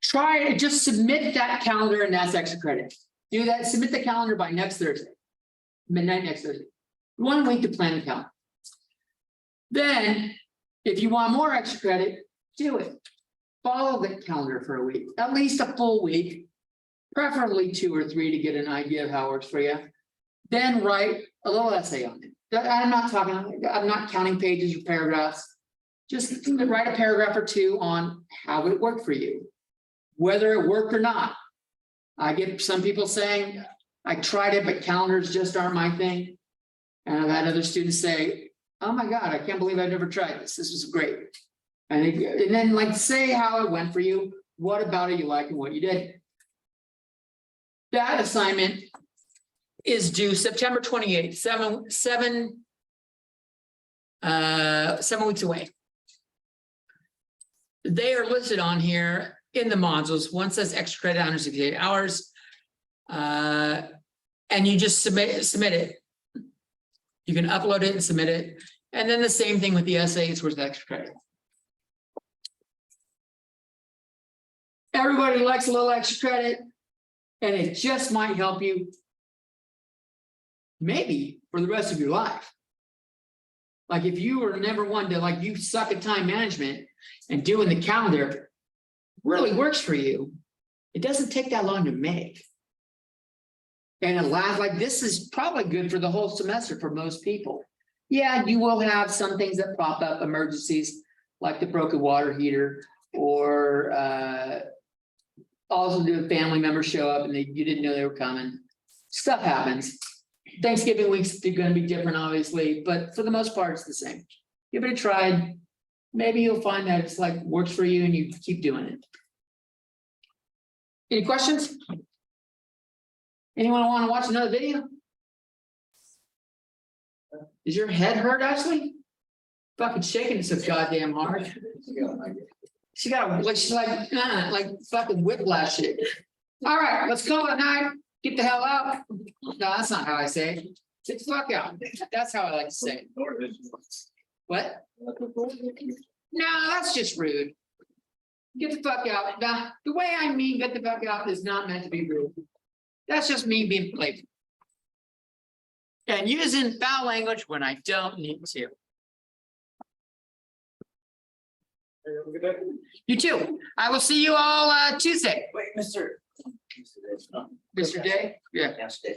Try to just submit that calendar and that's extra credit. Do that, submit the calendar by next Thursday, midnight next Thursday. 1 week to plan the calendar. Then, if you want more extra credit, do it. Follow the calendar for a week, at least a full week, preferably 2 or 3 to get an idea of how it works for you. Then write a little essay on it. I'm not counting pages or paragraphs. Just write a paragraph or 2 on how it worked for you, whether it worked or not. I get some people saying, I tried it, but calendars just aren't my thing. And I've had other students say, oh my God, I can't believe I've never tried this. This was great. And then like say how it went for you. What about it you like and what you did. That assignment is due September 28th, 7 weeks away. They are listed on here in the modules. One says extra credit 168 hours. And you just submit it. You can upload it and submit it. And then the same thing with the essay, it's worth extra credit. Everybody likes a little extra credit, and it just might help you maybe for the rest of your life. Like if you were never one to you suck at time management and doing the calendar really works for you, it doesn't take that long to make. And it lasts this is probably good for the whole semester for most people. Yeah, you will have some things that pop up, emergencies, like the broken water heater, or also do a family member show up and you didn't know they were coming. Stuff happens. Thanksgiving week's gonna be different, obviously, but for the most part, it's the same. Give it a try. Maybe you'll find that it's like works for you and you keep doing it. Any questions? Anyone want to watch another video? Is your head hurt, Ashley? Fucking shaking it so goddamn hard. She got, like, she's like fucking whiplash shit. All right, let's call it a night. Get the hell out. No, that's not how I say it. Get the fuck out. That's how I like to say it. What? No, that's just rude. Get the fuck out. Now, the way I mean get the fuck out is not meant to be rude. That's just me being playful. And using foul language when I don't need to. You too. I will see you all Tuesday. Wait, Mr. Mr. Day? Yeah. Yes, Dave,